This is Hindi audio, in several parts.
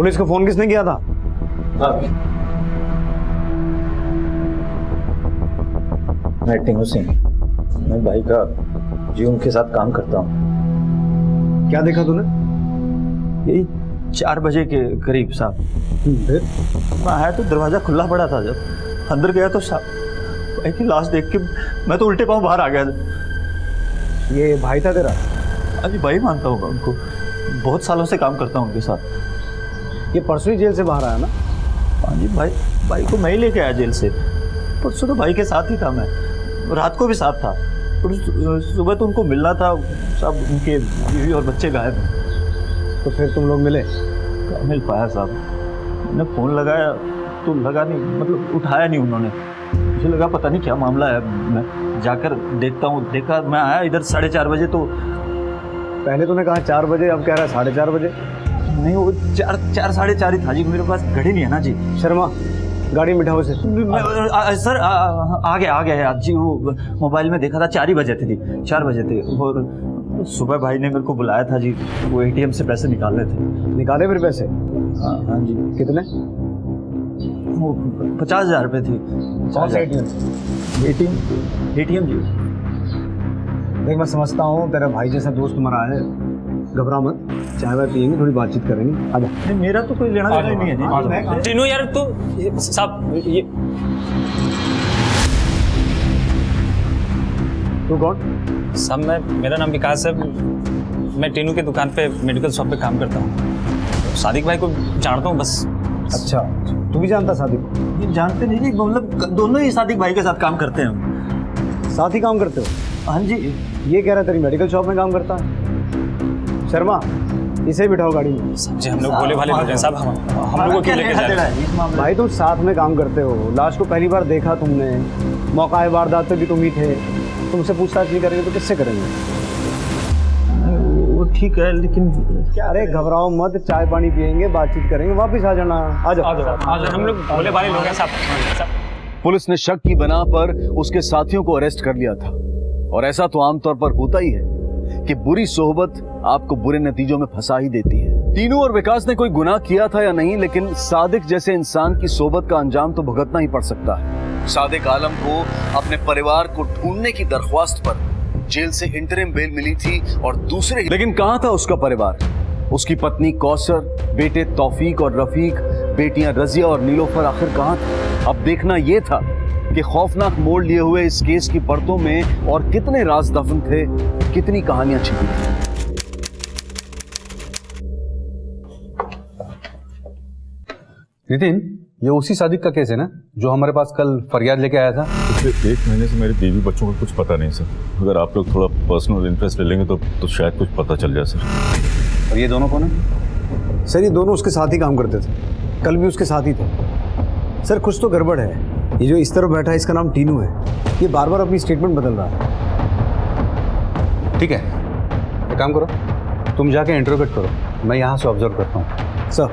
पुलिस को फोन किसने किया था? मैं टिंगू सिंह, मैं भाई का जीवन के साथ काम करता हूँ। क्या देखा तूने? यही 4 बजे के करीब साहब। फिर मैं आया तो दरवाजा खुला पड़ा था। जब अंदर गया तो साहब भाई की लाश देख के मैं तो उल्टे पांव बाहर आ गया। ये भाई था तेरा? अभी भाई मानता हूँ उनको, बहुत सालों से काम करता हूँ उनके साथ। ये परसों ही जेल से बाहर आया ना? हाँ जी, भाई को मैं ही लेके आया जेल से। परसों तो भाई के साथ ही था मैं, रात को भी साथ था। और सुबह तो उनको मिलना था, सब उनके बीवी और बच्चे गायब हैं। तो फिर तुम लोग मिले? क्या मिल पाया साहब, मैंने फ़ोन लगाया तो लगा नहीं, मतलब उठाया नहीं उन्होंने। मुझे लगा पता नहीं क्या मामला है, मैं जाकर देखता हूँ। देखा, मैं आया इधर 4:30 बजे। तो पहले तूने कहा 4 बजे, अब कह रहा है 4:30 बजे। नहीं, वो 4 साढ़े 4 ही था जी। मेरे पास घड़ी नहीं है ना जी। शर्मा, गाड़ी में बिठाओ इसे। सर आ गया आज जी। वो मोबाइल में देखा था 4 ही बजे थे, 4 बजे थे। और सुबह भाई ने मेरे को बुलाया था जी, वो ATM से पैसे निकालने थे। निकाले फिर पैसे? हाँ जी। कितने? वो 50,000 रुपये थी। कौन से ATM जी। देख, मैं समझता हूँ तेरा भाई जैसा दोस्त तुम्हारा है, घबरा मत, चाय वाय पियेंगे, थोड़ी बातचीत करेंगे। आजा। नहीं, मेरा तो कोई लेना देना ही नहीं है जी। टीनू यार, तू साहब ये तू कौन? साहब मेरा नाम विकास है। मैं टीनू के दुकान पे मेडिकल शॉप पे काम करता हूँ। सादिक भाई को जानता हूँ बस। अच्छा, तू भी जानता सादिक को? ये जानते नहीं जी, मतलब दोनों ही सादिक भाई के साथ काम करते हैं। साथ ही काम करते हो? हाँ जी। ये कह रहा है तेरी मेडिकल शॉप में काम करता है। शर्मा, इसे बिठाओ गाड़ी में। जी, हम लोग भोले भाले लोग हैं साहब, हम लोग को क्यों लेके जा रहे हैं? भाई तुम साथ में काम करते हो, लाश को पहली बार देखा तुमने, मौका वारदात पे भी तुम ही थे। तुमसे पूछताछ नहीं करेंगे तो किससे करेंगे? वो ठीक है, लेकिन क्या? अरे घबराओ मत, चाय पानी पियेंगे, बातचीत करेंगे, वापस आ जाना। आ जाओ। हम लोग भोले भाले लोग हैं साहब। पुलिस ने शक की बना पर उसके साथियों को अरेस्ट कर लिया था। और ऐसा तो आमतौर पर होता ही है कि बुरी सोहबत आपको बुरे नतीजों में फंसा ही देती है। टीनू और विकास ने कोई गुनाह किया था या नहीं, लेकिन सादिक जैसे इंसान की सोहबत का अंजाम तो भुगतना ही पड़ सकता है। सादिक आलम को अपने परिवार को ढूंढने की दरख्वास्त पर जेल से इंटरिम बेल मिली थी और दूसरे, लेकिन कहां था उसका परिवार? उसकी पत्नी कौसर, बेटे तौफीक और रफीक, बेटियां रजिया और नीलोफर आखिर कहां थे? अब देखना यह था कि खौफनाक मोड़ लिए हुए इस केस की परतों में और कितने राज दफन थे, कितनी कहानियां छिपी थी। नितिन, ये उसी सादिक का केस है ना जो हमारे पास कल फरियाद लेके आया था? पिछले 1 महीने से मेरे बीवी बच्चों को कुछ पता नहीं सर। अगर आप लोग थोड़ा पर्सनल इंटरेस्ट ले लेंगे तो शायद कुछ पता चल जाए सर। और ये दोनों कौन है? सर, ये दोनों उसके साथ ही काम करते थे, कल भी उसके साथ ही थे। सर, कुछ तो गड़बड़ है। ये जो इस तरफ बैठा है, इसका नाम टीनू है। ये बार बार अपनी स्टेटमेंट बदल रहा है। ठीक है, एक काम करो, तुम जाके इंटरोगेट करो, मैं यहाँ से ऑब्जर्व करता हूँ। सर,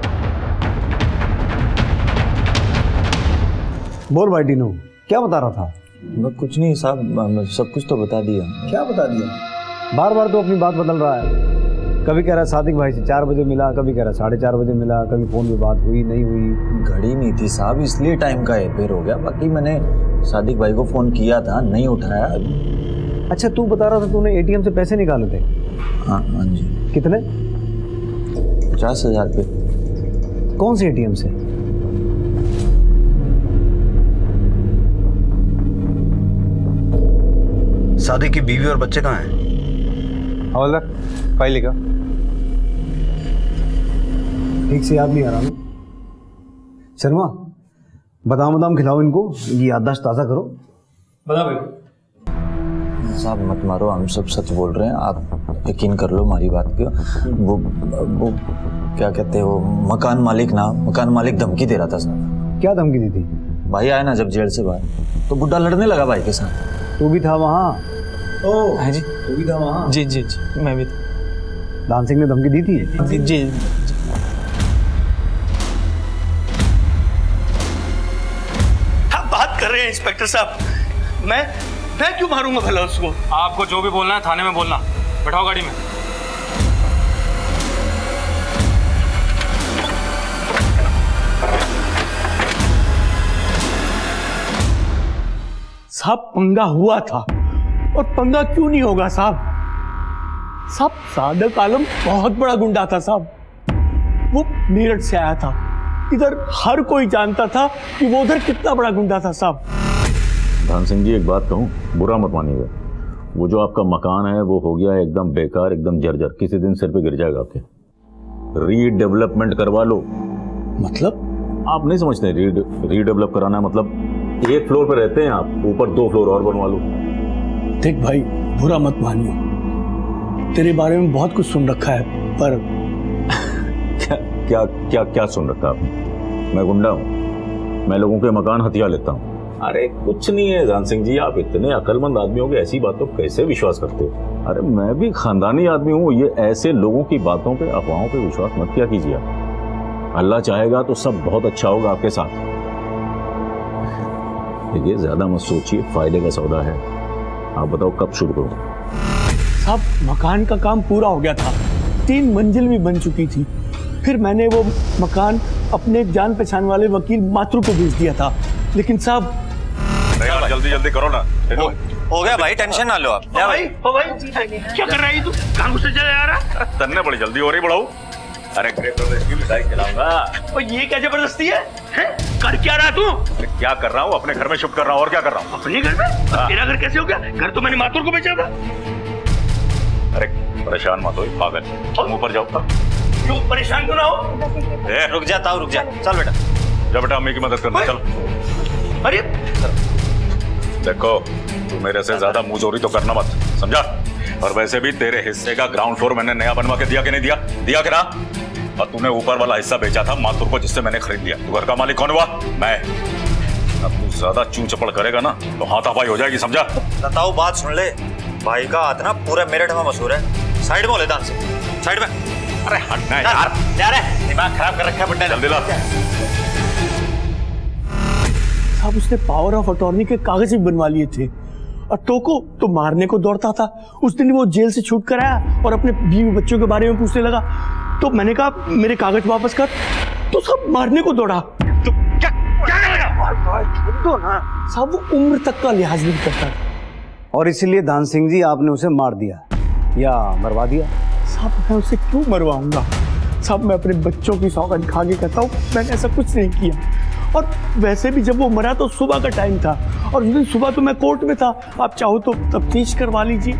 बोल भाई टीनू, क्या बता रहा था? कुछ नहीं साहब, सब कुछ तो बता दिया। क्या बता दिया? बार बार तो अपनी बात बदल रहा है। कभी कह रहा है सादिक भाई से 4 बजे मिला, कभी कह रहा है 4:30 बजे मिला, कभी फोन पे बात हुई नहीं हुई। घड़ी नहीं थी साहब, इसलिए टाइम का हेरफेर हो गया। बाकी मैंने सादिक भाई को फोन किया था, नहीं उठाया। अच्छा, तू बता रहा था तूने ATM से पैसे निकाले थे? हाँ जी। कितने? 50,000 रुपये। कौन से ATM से? सादिक की बीवी और बच्चे कहाँ हैं? हवलदार, फाइल लिखा। ठीक से याद नहीं आ रहा ना। शर्मा, बादाम खिलाओ इनको, इनकी याददाश्त ताज़ा करो। बता भाई साहब मत मारो, हम सब सच बोल रहे हैं, आप यकीन कर लो हमारी बात पे। वो क्या कहते हो, मकान मालिक धमकी दे रहा था साहब। क्या धमकी दी थी? भाई आया ना जब जेल से बाहर, तो बुड्ढा लड़ने लगा भाई के साथ। तू भी था वहाँ? हाँ जी, तू भी था वहाँ? जी जी जी, मैं भी दान सिंह ने धमकी दी थी? जी जी। आप बात कर रहे हैं इंस्पेक्टर साहब? मैं क्यों मारूंगा भला उसको? आपको जो भी बोलना है थाने में बोलना। बैठाओ गाड़ी में। साहब पंगा हुआ था, और पंगा क्यों नहीं होगा साहब? साहब सादक आलम बहुत बड़ा गुंडा था साहब। वो मेरठ से आया था, इधर हर कोई जानता था कि वो उधर कितना बड़ा गुंडा था साहब। धान सिंह जी, एक बात कहूँ, बुरा मत मानिएगा, वो जो आपका मकान है वो हो गया है एकदम बेकार, एकदम जर्जर, किसी दिन सिर पे गिर जाएगा आपके। रीडेवलपमेंट करवा लो। मतलब? आप नहीं समझते? रीडेवलप कराना मतलब एक फ्लोर पे रहते हैं आप, ऊपर 2 फ्लोर और बनवा लो। देख भाई, बुरा मत मानियो, तेरे बारे में बहुत कुछ सुन रखा है, पर क्या क्या क्या क्या सुन रखा आपने? मैं गुंडा हूँ? मैं लोगों के मकान हथिया लेता हूँ? अरे कुछ नहीं है धान सिंह जी, आप इतने अक्लमंद आदमी हो, ऐसी बातों पर कैसे विश्वास करते हो? अरे मैं भी खानदानी आदमी हूँ, ये ऐसे लोगों की बातों पे, अफवाहों पे विश्वास मत किया कीजिए आप। अल्लाह चाहेगा तो सब बहुत अच्छा होगा आपके साथ। देखिए ज्यादा मत सोचिए, फायदे का सौदा है। आप बताओ कब शुरू करूँ? साहब मकान का काम पूरा हो गया था, 3 मंजिल भी बन चुकी थी। फिर मैंने वो मकान अपने जान पहचान वाले वकील मातृ को भेज दिया था, लेकिन साहब जल्दी जल्दी करो ना। हो गया भाई, टेंशन ना लो आप। ओ भाई क्या कर रहा है तू? कहाँ गुस्से चले जा रहा? तन्ने बड़ी जल्दी हो रही बढ़ाऊ। अरे इसकी मिठाई खिलाऊंगा। और ये क्या जबरदस्ती है? कर क्या रहा तू? क्या कर रहा हूँ? अपने घर में शिफ्ट कर रहा हूँ, और क्या कर रहा हूँ? अपने घर में? तेरा घर कैसे हो गया? घर तो मैंने मातुर को बेचा था। अरे परेशान मत हो पागल, तुम ऊपर जाओ। क्यों परेशान क्यों ना हो? रुक जा, चल बेटा। जा बेटा, अम्मी की मदद करना, चल। अरे देखो, तू मेरे से ज्यादा मुंहजोरी तो करना मत, समझा? और वैसे भी तेरे हिस्से का ग्राउंड फ्लोर मैंने नया बनवा के दिया कि नहीं दिया? दिया कि ना? और तूने ऊपर वाला हिस्सा बेचा था मातुर को, जिससे मैंने खरीद लिया। तू घर का मालिक कौन हुआ? मैं। अब तू ज्यादा चूं चपड़ करेगा ना तो हाथापाई हो जाएगी, समझा? बताओ, बात सुन ले, भाई का हाथ ना पूरे मेरठ में मशहूर है। साइड में हो ले दान से, साइड में। अरे हटना यार, दिमाग खराब कर रखा है बंदे ने। जल्दी ला। साहब उसने पावर ऑफ अटॉर्नी के कागज भी बनवा लिए थे, और टोको तो मारने को दौड़ता था। उस दिन वो जेल से छूट कर आया और अपने बीवी बच्चों के बारे में पूछने लगा, तो मैंने कहा मेरे कागज वापस कर, तो सब मारने को दौड़ा। तो क्या दो ना साहब, वो उम्र तक का लिहाज नहीं करता, और इसीलिए दान सिंह जी आपने उसे मार दिया या मरवा दिया? साहब मैं उसे क्यों मरवाऊंगा? साहब मैं अपने बच्चों की सौगंध खा के कहता हूँ, मैंने ऐसा कुछ नहीं किया। और वैसे भी जब वो मरा तो सुबह का टाइम था, और उस दिन सुबह तो मैं कोर्ट में था। आप चाहो तो तफ्तीश करवा लीजिए।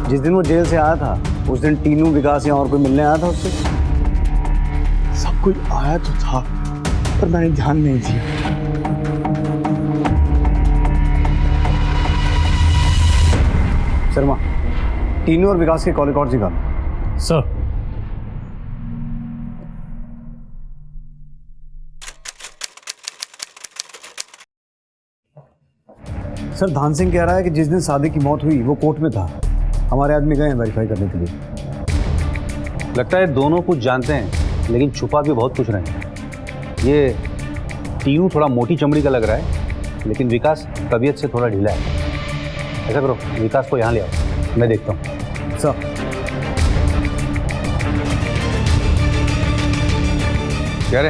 जिस दिन वो जेल से आया था उस दिन टीनू, विकास या और कोई मिलने आया था उससे? सब कोई आया तो था, पर मैंने ध्यान नहीं दिया। शर्मा, टीनू और विकास के कॉल रिकॉर्ड्स निकालो। सर। सर धान सिंह कह रहा है कि जिस दिन सादिक की मौत हुई वो कोर्ट में था। हमारे आदमी गए हैं वेरीफाई करने के लिए। लगता है दोनों कुछ जानते हैं, लेकिन छुपा भी बहुत कुछ रहे हैं। ये टीनू थोड़ा मोटी चमड़ी का लग रहा है, लेकिन विकास तबीयत से थोड़ा ढीला है। ऐसा करो, विकास को यहाँ ले आओ, मैं देखता हूँ। सर क्या रे,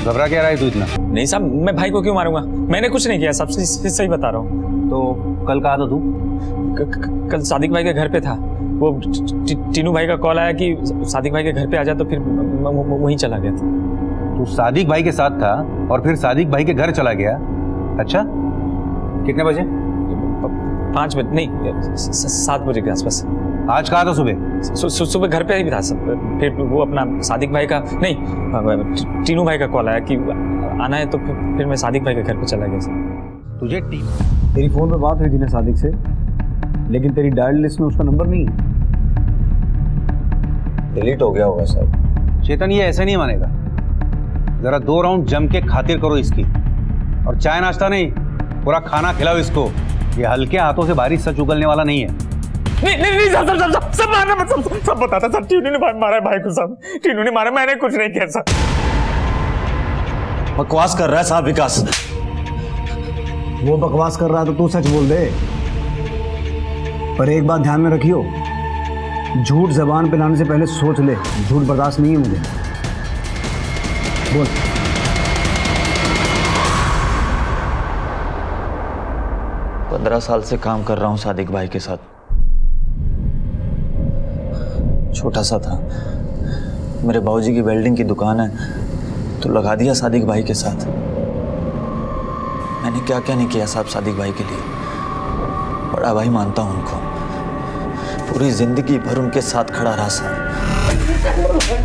घबरा क्या रहा है तू इतना? नहीं साहब, मैं भाई को क्यों मारूंगा? मैंने कुछ नहीं किया, सबसे सही बता रहा हूँ। तो कल कहा था तू? कल सादिक भाई के घर पे था। वो टीनू भाई का कॉल आया कि सादिक भाई के घर पे आ जा, तो फिर वहीं चला गया था। तू सादिक भाई के साथ था और फिर सादिक भाई के घर चला गया? अच्छा, कितने बजे? 5 बजे नहीं, 7 बजे के आसपास। आज कहा था सुबह? सुबह घर पे ही था सब। फिर वो अपना सादिक भाई का नहीं, टीनू भाई का कॉल आया कि आना है, तो फिर मैं सादिक भाई के घर पे चला गया सर। तुझे तेरी फोन पे बात हुई थी ना सादिक से, लेकिन तेरी डायल लिस्ट में उसका नंबर नहीं है। डिलीट हो गया होगा सर। चेतन, ये ऐसे नहीं मानेगा। जरा 2 राउंड जम के खातिर करो इसकी, और चाय नाश्ता नहीं, पूरा खाना खिलाओ इसको। ये हल्के हाथों से भारी सच उगलने वाला नहीं है। नहीं सब मारा मत, सब बताता सर। टीनू ने मारा है भाई को, सब टीनू ने मारा, मैंने कुछ नहीं किया सर। बकवास कर रहा है साहब विकास। वो बकवास कर रहा तो तू सच बोल दे। पर एक बात ध्यान में रखियो, झूठ जबान पे लाने से पहले सोच ले। झूठ बर्दाश्त नहीं है मुझे। बोल। 15 साल से काम कर रहा हूँ सादिक भाई के साथ। छोटा सा था, मेरे बाबूजी की वेल्डिंग की दुकान है तो लगा दिया सादिक भाई के साथ। मैंने क्या क्या नहीं किया साहब सादिक भाई के लिए। बड़ा भाई मानता हूँ उनको, पूरी जिंदगी भर उनके साथ खड़ा रहा साहब।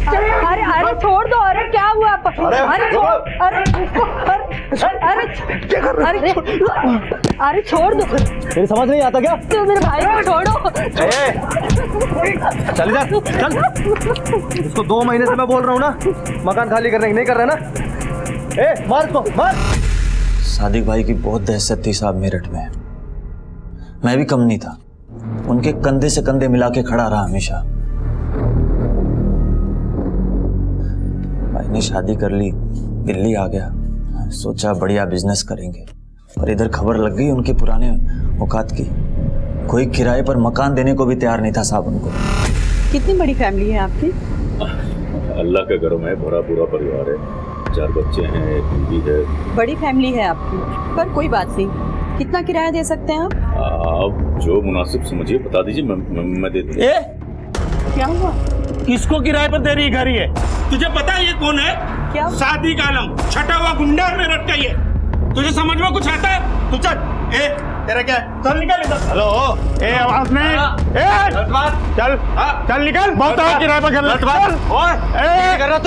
अरे अरे छोड़ दो, अरे क्या हुआ? अरे छोड़, अरे छोड़ दो। तेरी समझ नहीं आता क्या? तो मेरे भाई को छोड़ो। चल जा, चल। इसको 2 महीने से मैं बोल रहा हूँ ना, मकान खाली करने की, नहीं कर रहा ना। मार इसको, मार। सादिक भाई की बहुत दहशत थी साहब मेरठ में। मैं भी कम नहीं था, उनके कंधे से कंधे मिला के खड़ा रहा हमेशा। भाई ने शादी कर ली, दिल्ली आ गया, सोचा बढ़िया बिजनेस करेंगे, पर इधर खबर लग गई उनके पुराने औकात की। कोई किराए पर मकान देने को भी तैयार नहीं था साहब उनको। कितनी बड़ी फैमिली है आपकी? अल्लाह के घरों में भरा पूरा परिवार है, 4 बच्चे हैं, एक बीवी है। बड़ी फैमिली है आपकी, पर कोई बात नहीं। कितना किराया दे सकते हैं आप? आप जो मुनासिब समझिए बता दीजिए, मैं दे दूंगा। क्या हुआ? किसको किराए पर दे रही घर ये? तुझे पता है ये कौन है? क्या? सादिक आलम, छठा हुआ गुंडा है मेरठ का ये। तुझे समझ में कुछ आता है? तू चल। तेरा क्या है? चल निकल इधर। हेलो, आवाज नहीं। चल चल निकल। बहुत किराए पर कर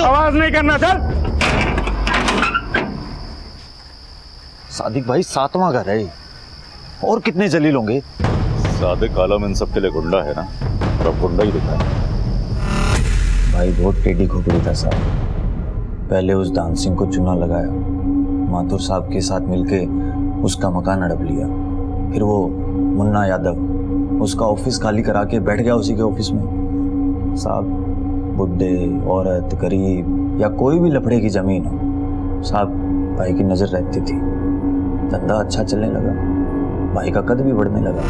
आवाज नहीं करना, चल। सादिक भाई 7वां घर है, और कितने जलील होंगे? सादिक आलम इन सब के लिए गुंडा है ना, और अब गुंडा ही दिखा है। भाई बहुत टेढ़ी खोपड़ी था साहब। पहले उस दान सिंह को चुना लगाया, माथुर साहब के साथ मिलके उसका मकान हड़प लिया। फिर वो मुन्ना यादव उसका ऑफिस खाली करा के बैठ गया उसी के ऑफिस में। साहब बुड्ढे, औरत, गरीब या कोई भी लफड़े की जमीन हो, साहब भाई की नजर रहती थी। धंधा अच्छा चलने लगा, भाई का कद भी बढ़ने लगा।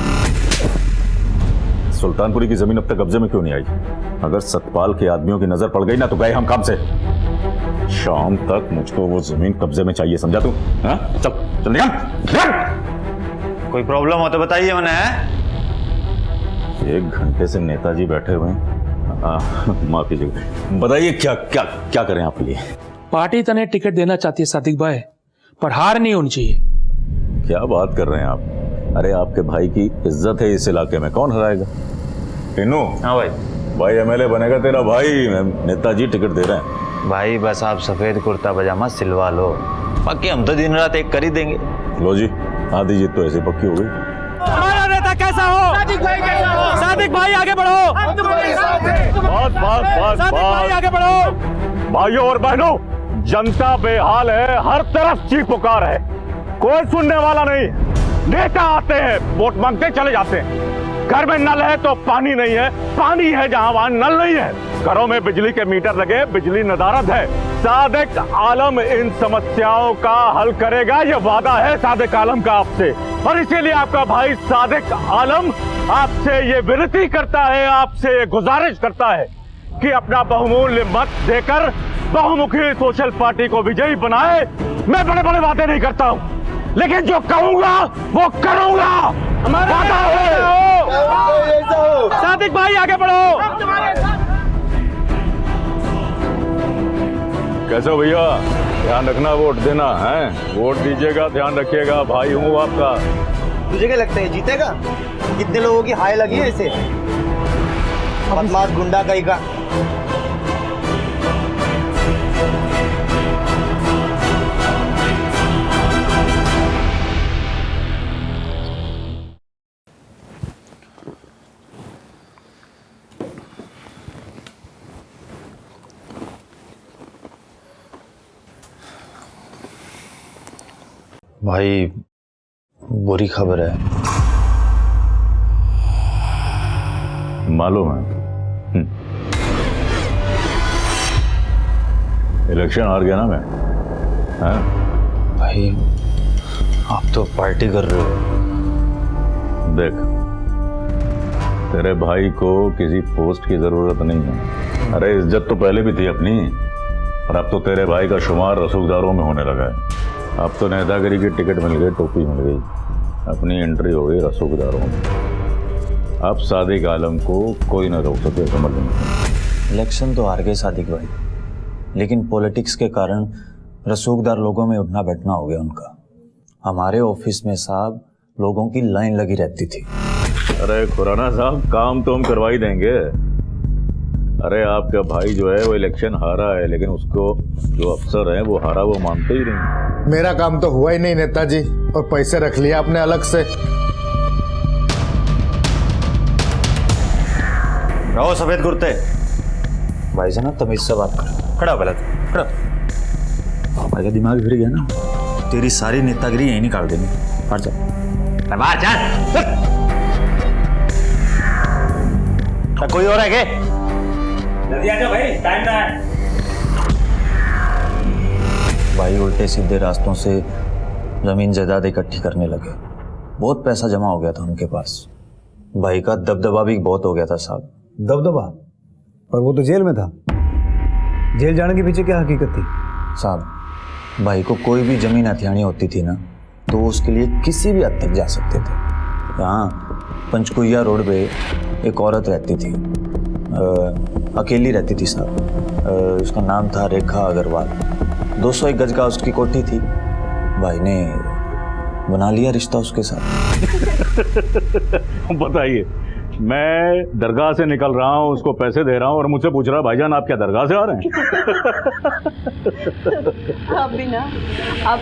सुल्तानपुरी की जमीन अब तक कब्जे में क्यों नहीं आई? अगर सतपाल के आदमियों की नजर पड़ गई ना तो गए हम काम से। शाम तक मुझको वो जमीन कब्जे में चाहिए, समझा तू? हाँ? चल चल निकल। कोई प्रॉब्लम हो तो बताइए। मैंने 1 घंटे से नेताजी बैठे हुए हैं। माफ कीजिएगा, बताइए क्या क्या क्या करें आपके लिए? पार्टी तने टिकट देना चाहती है सादिक भाई, पर हार नहीं होनी चाहिए। क्या बात कर रहे हैं आप? अरे आपके भाई की इज्जत है इस इलाके में, कौन हराएगा? टिन्नू। हाँ भाई। भाई एमएलए बनेगा तेरा भाई, नेताजी टिकट दे रहे हैं। भाई बस आप सफेद कुर्ता पजामा सिलवा लो, बाकी हम तो दिन रात एक कर ही देंगे। लो जी, आधी जीत तो ऐसे पक्की हो गई। हमारा नेता कैसा हो? सादिक भाई कैसा हो? सादिक भाई आगे बढ़ो। बस सादिक भाई आगे बढ़ो। भाइयों और बहनों, जनता बेहाल है, हर तरफ चीख पुकार है, कोई सुनने वाला नहीं। नेता आते हैं, वोट मांगते चले जाते हैं। घर में नल है तो पानी नहीं है, पानी है जहां वहां नल नहीं है। घरों में बिजली के मीटर लगे, बिजली नदारद है। सादिक आलम इन समस्याओं का हल करेगा, ये वादा है सादिक आलम का आपसे। और इसीलिए आपका भाई सादिक आलम आपसे ये विनती करता है, आपसे ये गुजारिश करता है कि अपना बहुमूल्य मत देकर बहुमुखी सोशल पार्टी को विजयी बनाए। मैं बड़े बड़े वादे नहीं करता हूं, लेकिन जो कहूंगा वो करूंगा। हमारा वादा है। सादिक भाई आगे बढ़ो। कैसे हो भैया? ध्यान रखना, वोट देना है। वोट दीजिएगा, ध्यान रखिएगा, भाई हूँ आपका। तुझे क्या लगता है जीतेगा? कितने लोगों की हाय लगी है इसे? बदमाश गुंडा कहीं का। भाई बुरी खबर है। मालूम है। इलेक्शन हार गया ना मैं। हाँ? भाई आप तो पार्टी कर रहे हो। देख, तेरे भाई को किसी पोस्ट की जरूरत नहीं है। अरे इज्जत तो पहले भी थी अपनी, और अब तो तेरे भाई का शुमार रसूखदारों में होने लगा है। अब तो नेतागिरी की टिकट मिल गई, टोपी मिल गई। अपनी एंट्री हो गई रसूखदारों में। अब सादिक आलम को कोई ना रोक सके, समझ लेंगे। इलेक्शन तो हार गए सादिक भाई, लेकिन पॉलिटिक्स के कारण रसूखदार लोगों में उठना बैठना हो गया उनका। हमारे ऑफिस में साहब लोगों की लाइन लगी रहती थी। अरे खुराना साहब, काम तो हम करवा ही देंगे। अरे आपका भाई जो है वो इलेक्शन हारा है, लेकिन उसको जो अफसर है वो हारा वो मानते ही नहीं। मेरा काम तो हुआ ही नहीं नेताजी, और पैसे रख लिया आपने अलग से। रहो सफेद कुर्ते, भाई से ना तमीज से बात कर। खड़ा पहले तो खड़ा। भाई का दिमाग फिर गया ना, तेरी सारी नेतागिरी यहीं निकाल देनी। हट जा, बाहर जा। कोई और है क्या? जल्दी आ जाओ भाई, टाइम ना है। भाई उल्टे सीधे रास्तों से जमीन जायदाद इकट्ठी करने लगे। बहुत पैसा जमा हो गया था उनके पास। भाई का दबदबा भी बहुत हो गया था साहब। दबदबा? पर वो तो जेल में था। जेल जाने के पीछे क्या हकीकत थी? साहब भाई को कोई भी जमीन हथियानी होती थी ना, तो उसके लिए किसी भी हद तक जा सकते थे। यहाँ पंचकुइया रोड पे एक औरत रहती थी, अकेली रहती थी साहब। उसका नाम था रेखा अग्रवाल। 201 गज का उसकी कोठी थी। भाई ने बना लिया रिश्ता उसके साथ। बताइए, मैं दरगाह से निकल रहा हूँ, उसको पैसे दे रहा हूँ और मुझसे पूछ रहा है भाईजान आप क्या दरगाह से आ रहे हैं? आप भी ना, आप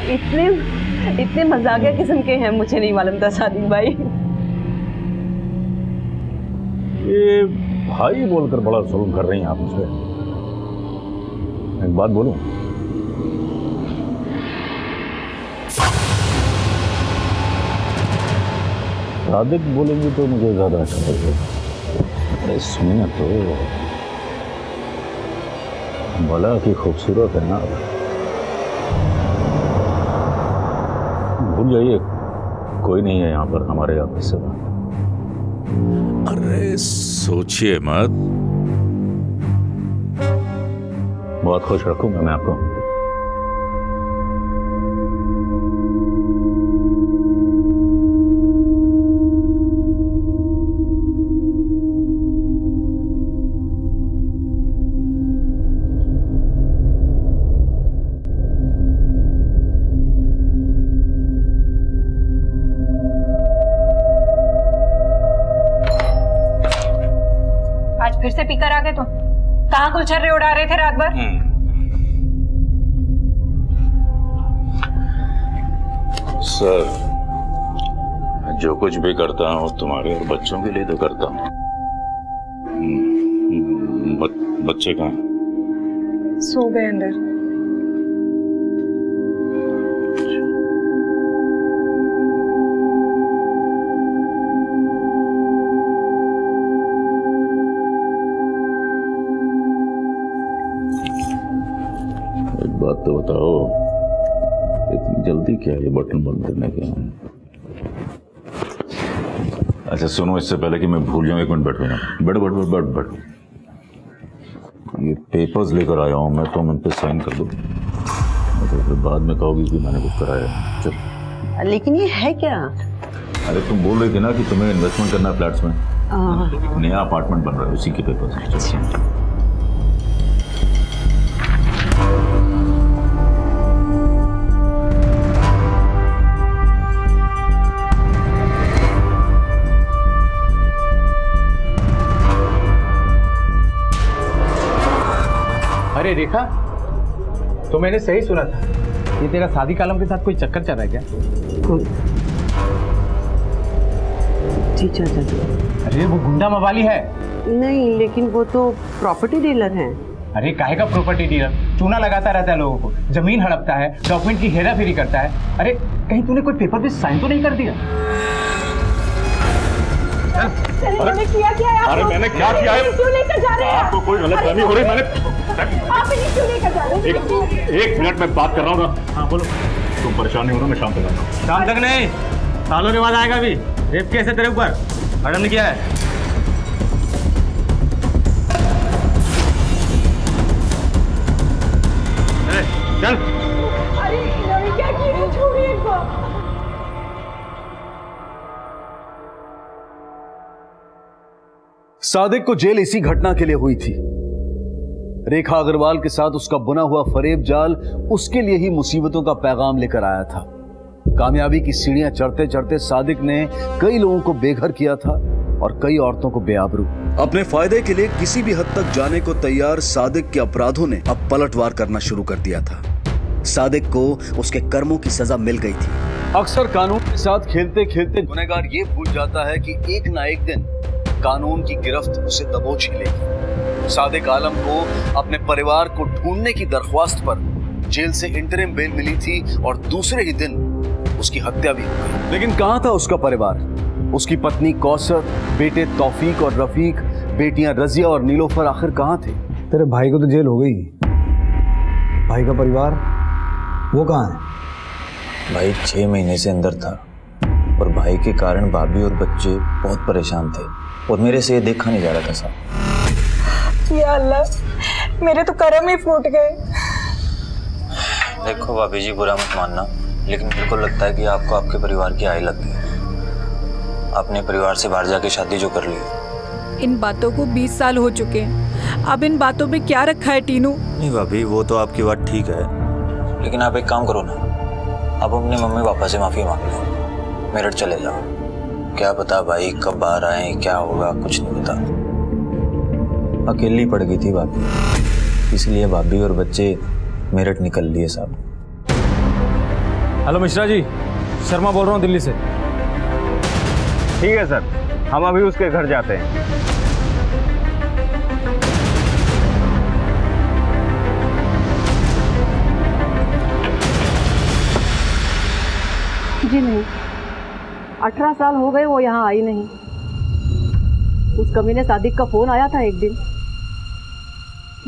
इतने मजाकिया किस्म के हैं, मुझे नहीं मालूम था सादिक भाई। ये भाई बोलकर बड़ा जुल्म कर रही हैं आप मुझे। एक बात बोलूं, सादिक बोलेंगे तो मुझे ज्यादा अच्छा लगेगा। अरे सुनिए तो, भला की खूबसूरत है ना। भूल जाइए, कोई नहीं है यहाँ पर हमारे ऑफिस से। अरे सोचिए मत। बहुत खुश रखूंगा मैं आपको। फिर से पीकर आ गए तुम? कहाँ गुलछर्रे उड़ा रहे थे रात भर? सर, जो कुछ भी करता हूँ तुम्हारे और बच्चों के लिए तो करता हूँ। बच्चे कहाँ? सो गए अंदर। बात तो बताओ, इतनी जल्दी क्या ये बटन बंद करने के? अच्छा सुनो, इससे पहले कि मैं भूल जाऊं, 1 मिनट बैठो ना। बैठ। ये पेपर्स लेकर आया हूं मैं, तो मैं इन पे साइन कर दूं, तो फिर बाद में कहोगी कि मैंने कुछ कराया। चल। लेकिन ये है क्या? अरे तुम बोल रही थी ना कि तुम्हें इन्वेस्टमेंट करना है फ्लैट्स में। नया अपार्टमेंट बन रहा है, उसी के पेपर्स। अरे रेखा, तो मैंने सही सुना था, ये तेरा सादिक आलम के साथ कोई चक्कर चल रहा है क्या? जी चाचा जी। अरे वो गुंडा मवाली है। नहीं, लेकिन वो तो प्रॉपर्टी डीलर हैं। अरे काहे का प्रॉपर्टी डीलर? चूना लगाता रहता है लोगों को, जमीन हड़पता है, डॉक्यूमेंट की हेरा फेरी करता है। अरे कहीं तूने कोई पेपर पे साइन तो नहीं कर दिया? मैंने किया क्या है? अरे मैंने क्या किया है? क्यों लेकर जा रहे हैं? आपको कोई गलतफहमी हो रही? मैंने आप इन्हें क्यों लेकर जा रहे हैं? एक मिनट में बात कर रहा हूँ ना। हाँ बोलो। तुम परेशान नहीं हो ना, मैं शाम तक आता हूँ। शाम तक नहीं, सालों के बाद आएगा। अभी रेप केस है तेरे ऊपर, मैडम ने किया है। चल। अरे इन्होंने क्या किया? छोड़िए इनको। सादिक को जेल इसी घटना के लिए हुई थी। रेखा अग्रवाल के साथ उसका बुना हुआ फरेब जाल उसके लिए ही मुसीबतों का पैगाम लेकर आया था। कामयाबी की सीढ़ियां चढ़ते चढ़ते सादिक ने कई लोगों को बेघर किया था और कई औरतों को बेआबरू। अपने फायदे के लिए किसी भी हद तक जाने को तैयार सादिक के अपराधों ने अब पलटवार करना शुरू कर दिया था। सादिक को उसके कर्मों की सजा मिल गई थी। अक्सर कानून के साथ खेलते खेलते गुनहगार ये भूल जाता है कि एक ना एक दिन कानून की गिरफ्त उसे दबोच ही लेगी। सादिक आलम को अपने परिवार को ढूंढने की दरख्वास्त पर जेल से इंटरिम बेल मिली थी और दूसरे ही दिन उसकी हत्या भी हो गई। लेकिन कहां था उसका परिवार? उसकी पत्नी कौसर, बेटे तौफीक और रफीक, बेटियां रजिया और नीलोफर आखिर कहां थे? तेरे भाई को तो जेल हो गई, भाई का परिवार वो कहाँ है? भाई 6 महीने से अंदर था और भाई के कारण भाभी और बच्चे बहुत परेशान थे और मेरे से ये देखा नहीं जा रहा था साहब। या अल्लाह, मेरे तो कर्म ही फूट गए। देखो भाभी जी, बुरा मत मानना, लेकिन मेरे को लगता है कि आपको आपके परिवार की आय लग गई। अपने परिवार से बाहर जाके शादी जो कर ली। इन बातों को 20 साल हो चुके हैं, अब इन बातों में क्या रखा है टीनू? नहीं भाभी, वो तो आपकी बात ठीक है, लेकिन आप एक काम करो ना, आप अपने मम्मी पापा से माफ़ी मांग लो, मेरठ चले जाओ। क्या पता भाई कब बाहर आए, क्या होगा, कुछ नहीं पता। अकेली पड़ गई थी भाभी, इसलिए भाभी और बच्चे मेरठ निकल लिए साहब। हेलो मिश्रा जी, शर्मा बोल रहा हूँ दिल्ली से। ठीक है सर, हम अभी उसके घर जाते हैं। जी नहीं, 18 साल हो गए वो यहाँ आई नहीं। उस कमीने सादिक का फोन आया था एक दिन,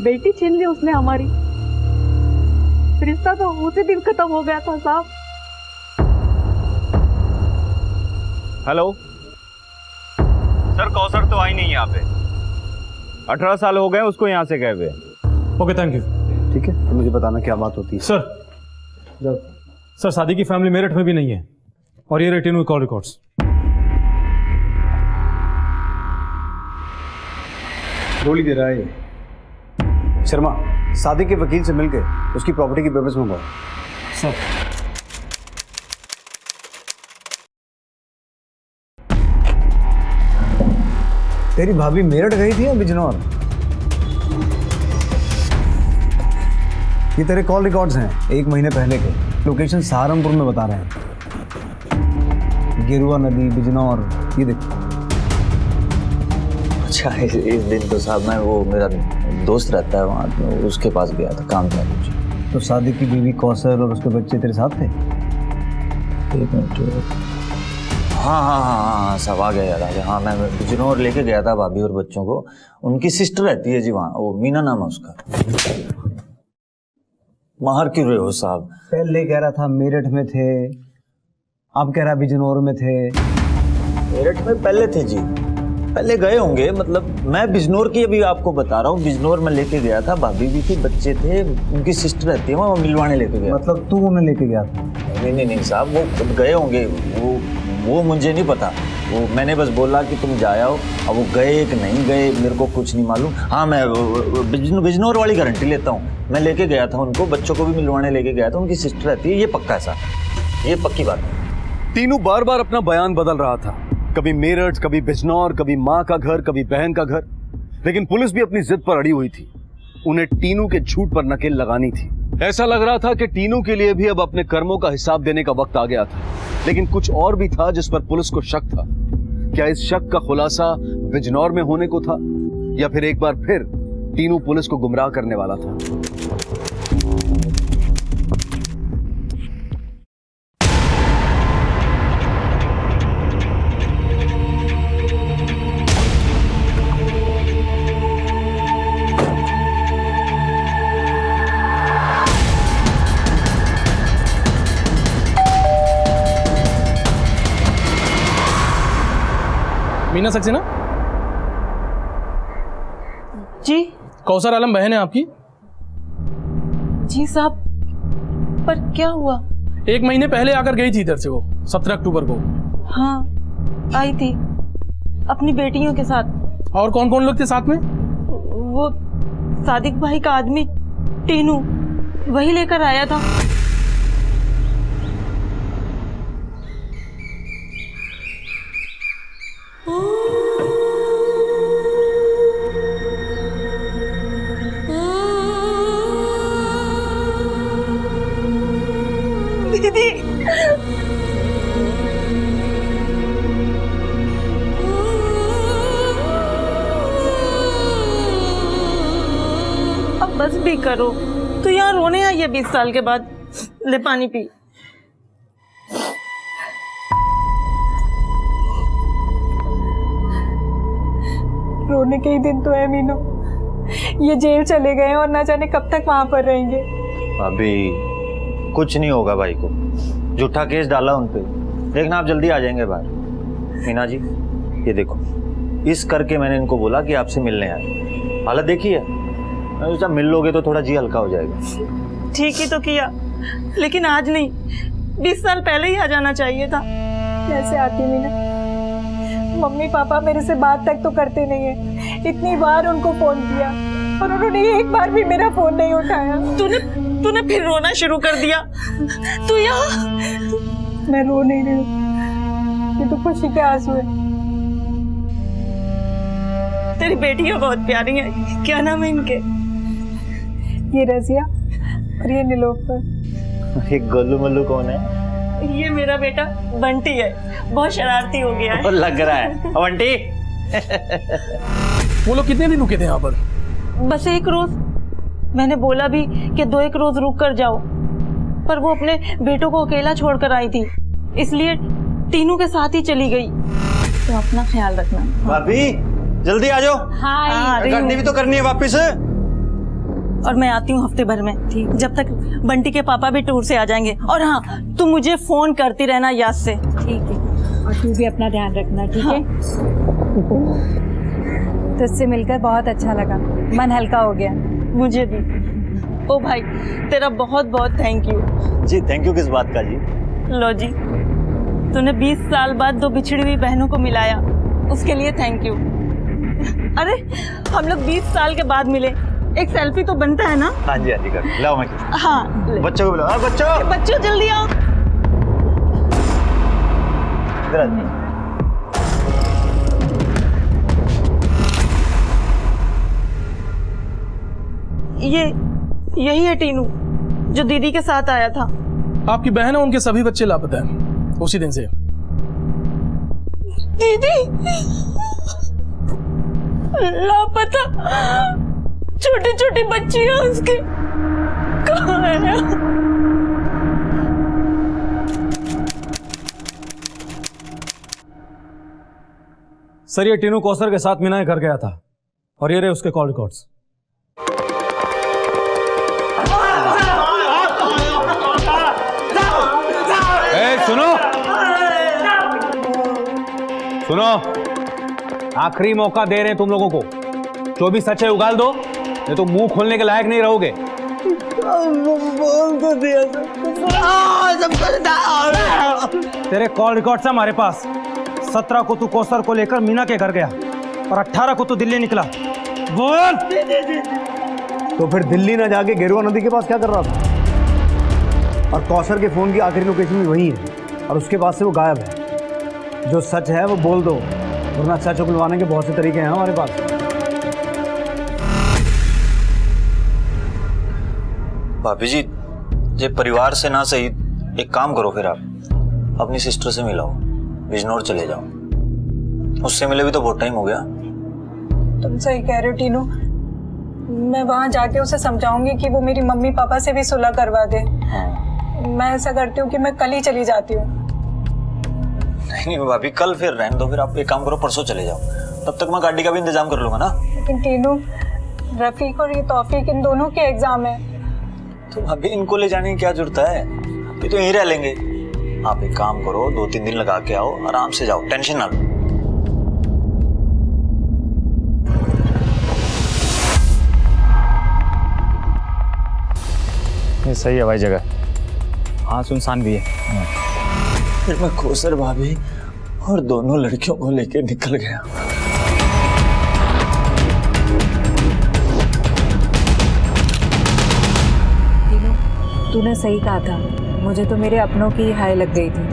बेटी छीन ली उसने हमारी। रिश्ता तो उसी दिन खत्म हो गया था साहब। हेलो सर, कौसर तो आई नहीं यहाँ पे। 18 साल हो गए उसको यहाँ से गए हुए। Okay, thank you. ठीक है, तो मुझे बताना क्या बात होती है। सर शादी की फैमिली मेरठ में भी नहीं है और ये रेटिन हुई कॉल रिकॉर्ड्स। गोली दे रहा है ये। शर्मा, सादिक के वकील से मिलके उसकी प्रॉपर्टी की पेपर्स मंगवाओ। सर तेरी भाभी मेरठ गई थी या बिजनौर? ये तेरे कॉल रिकॉर्ड्स हैं 1 महीने पहले के। लोकेशन सहारनपुर में बता रहे हैं, गेरुआ नदी, बिजनौर, ये देखो। अच्छा, इस दिन तो साहब मैं, वो मेरा दोस्त रहता है वहाँ, तो उसके पास गया था, काम था कुछ। तो सादिक की बीवी कौसर और उसके बच्चे तेरे साथ थे? 1 मिनट। हाँ साहब, आ गया, याद आ गया। हाँ, मैं बिजनौर लेके गया था भाभी और बच्चों को। उनकी सिस्टर रहती है जी वहाँ, वो मीना नाम है उसका। बाहर क्यों रहे हो साहब? पहले कह रहा था मेरठ में थे, अब कह रहा बिजनौर में थे। मेरठ में पहले थे जी, पहले गए होंगे। मतलब मैं बिजनौर की अभी आपको बता रहा हूँ। बिजनौर में लेके गया था, भाभी भी थी, बच्चे थे, उनकी सिस्टर रहती है वहाँ, मिलवाने लेके गया। मतलब तू उन्हें लेके गया था? नहीं साहब, वो खुद गए होंगे, वो मुझे नहीं पता। वो मैंने बस बोला कि तुम जाओ, अब वो गए कि नहीं गए मेरे को कुछ नहीं मालूम। हाँ, मैं बिजनौर वाली गारंटी लेता हूँ, मैं लेके गया था उनको, बच्चों को भी मिलवाने लेके गया था, उनकी सिस्टर रहती है, ये पक्का है साहब, ये पक्की बात है। तीनू बार बार अपना बयान बदल रहा था, कभी मेरठ, कभी बिजनौर, कभी माँ का घर, कभी बहन का घर। लेकिन पुलिस भी अपनी जिद पर अड़ी हुई थी, उन्हें टीनू के झूठ पर नकेल लगानी थी। ऐसा लग रहा था कि टीनू के लिए भी अब अपने कर्मों का हिसाब देने का वक्त आ गया था। लेकिन कुछ और भी था जिस पर पुलिस को शक था। क्या इस शक का खुलासा बिजनौर में होने को था, या फिर एक बार फिर टीनू पुलिस को गुमराह करने वाला था? मीना सक्सेना जी? कौसर आलम बहन है आपकी? जी साहब, पर क्या हुआ? 1 महीने पहले आकर गई थी इधर से, वो 17 अक्टूबर को। हाँ, आई थी अपनी बेटियों के साथ। और कौन कौन लोग थे साथ में? वो सादिक भाई का आदमी टीनू, वही लेकर आया था। दीदी, अब बस भी करो। तो यहाँ रोने आई है 20 साल के बाद। ले पानी पी। रोने के ही दिन तो है मीनू। ये जेल चले गए हैं और ना जाने कब तक वहां पर रहेंगे। अभी कुछ नहीं होगा भाई को, झूठा केस डाला उन पे। देखना आप जल्दी आ जाएंगे बाहर। मीना जी ये देखो, इस करके मैंने इनको बोला कि आपसे मिलने आए। हालत देखिए, मैं सोचा मिल लोगे तो थोड़ा जी हल्का हो जाएगा। ठीक ही तो किया, लेकिन आज नहीं, 20 साल पहले ही आ जाना चाहिए था। कैसे आती मीना? मम्मी पापा मेरे से बात तक तो करते नहीं है। इतनी बार उनको फोन किया और उन्होंने एक बार भी मेरा फोन नहीं उठाया। तूने फिर रोना शुरू कर दिया। तू यहाँ? मैं रो नहीं रही हूँ, ये तो खुशी के आंसू है। तेरी बेटियां बहुत प्यारी हैं। क्या नाम है इनके? ये रजिया और ये नीलोफर। एक गोलू मल्लू कौन है? ये मेरा बेटा बंटी है, बहुत शरारती हो गया है। लग रहा है बंटी। वो लोग कितने दिन रुके थे यहाँ पर? बस 1 रोज। मैंने बोला भी कि 2-1 रोज रुक कर जाओ, पर वो अपने बेटों को अकेला छोड़कर आई थी, इसलिए टीनू के साथ ही चली गई। तो अपना ख्याल रखना। भाभी जल्दी आ जाओ। हाँ, गाड़ी भी तो करनी है वापिस। और मैं आती हूँ हफ्ते भर में, ठीक? जब तक बंटी के पापा भी टूर से आ जाएंगे। और हाँ, तुम मुझे फोन करती रहना याद से। ठीक है, और तू भी अपना ध्यान रखना, ठीक है? तुझसे मिलकर बहुत अच्छा लगा, मन हल्का हो गया। मुझे भी। ओ भाई, तेरा बहुत बहुत थैंक यू। जी थैंक यू किस बात का जी? लो जी, तूने 20 साल बाद 2 बिछड़ी हुई बहनों को मिलाया, उसके लिए थैंक यू। अरे हम लोग 20 साल के बाद मिले, एक सेल्फी तो बनता है ना? हाँ जी कर लाओ। मैं हाँ, बच्चों को बुलाओ। बच्चों जल्दी आओ। यही है टीनू, जो दीदी के साथ आया था। आपकी बहन है, उनके सभी बच्चे लापता हैं उसी दिन से। दीदी लापता, छोटी छोटी बच्चियां उसके कहाँ है? सर ये टीनू कौसर के साथ मीना के घर गया था और ये रहे उसके कॉल रिकॉर्ड्स। सुनो, आखिरी मौका दे रहे हैं तुम लोगों को। जो भी सच है उगाल दो, नहीं तो मुंह खोलने के लायक नहीं रहोगे। बोल तो दिया तेरे कॉल रिकॉर्ड्स हमारे पास। 17 को तू कौसर को लेकर मीना के घर गया और 18 को तू दिल्ली निकला। बोल। तो फिर दिल्ली ना जाके गेरुआ नदी के पास क्या कर रहा था? और कौसर के फोन की आखिरी लोकेशन भी वही है और उसके बाद से वो गायब है। जो सच है वो बोल दो, वरना सच उगलवाने के बहुत से तरीके हैं हमारे पास। भाभी जी, ये परिवार से ना सही, एक काम करो फिर आप अपनी सिस्टर से मिलाओ, बिजनौर चले जाओ। उससे मिले भी तो बहुत टाइम हो गया। तुम सही कह रहे हो टीनू, मैं वहां जाके उसे समझाऊंगी कि वो मेरी मम्मी पापा से भी सुलह करवा दे। मैं ऐसा करती हूँ कि मैं कल ही चली जाती हूँ। नहीं भाभी, कल फिर रहने दो। फिर आप एक काम करो, परसों चले जाओ, तब तक मैं गाड़ी का भी इंतजाम कर लूंगा ना। लेकिन टीनू, रफीक और ये तौफीक, इन दोनों के एग्जाम है। तो अभी इनको ले जाने की क्या जरूरत है? अभी तो यहीं रह लेंगे। आप एक काम करो, 2-3 दिन लगा के आओ, आराम से जाओ, टेंशन ना लो। ये सही है भाई जगह। हाँ, सुनसान भी है। फिर मैं कौसर भाभी और दोनों लड़कियों को लेके निकल गया। तूने सही कहा था, मुझे तो मेरे अपनों की हाय लग गई थी,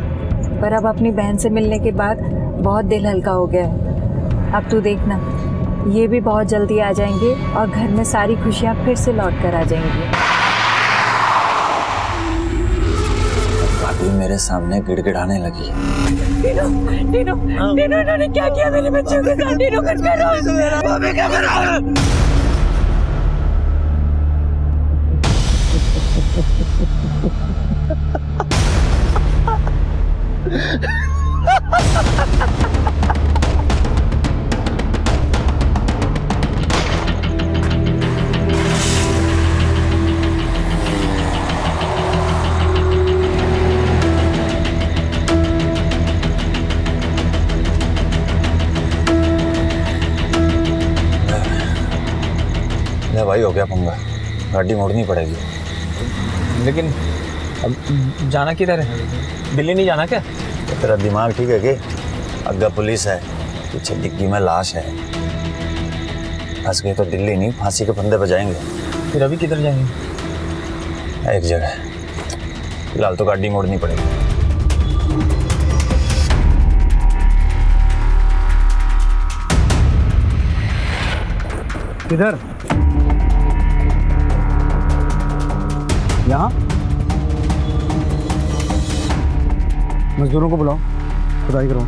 पर अब अपनी बहन से मिलने के बाद बहुत दिल हल्का हो गया है। अब तू देखना, ये भी बहुत जल्दी आ जाएंगे और घर में सारी खुशियाँ फिर से लौट कर आ जाएंगी। भाभी मेरे सामने गिड़गिड़ाने लगी। टीनू, टीनू, टीनू, इन्होंने क्या किया मेरे बच्चों के साथ? टीनू कुछ करो। भाभी क्या कर रहा है? ले भाई, हो गया पंगा, गाड़ी मोड़नी पड़ेगी। लेकिन अब जाना किधर है? दिल्ली नहीं जाना क्या? तो तेरा दिमाग ठीक है कि अग्गा पुलिस है, पीछे डिग्गी में लाश है। फंस गए तो दिल्ली नहीं, फांसी के फंदे पर जाएंगे। फिर अभी किधर जाएंगे? एक जगह, फिलहाल तो गाड़ी मोड़नी पड़ेगी। किधर? यहाँ? मजदूरों को बुलाओ, खुदाई करो।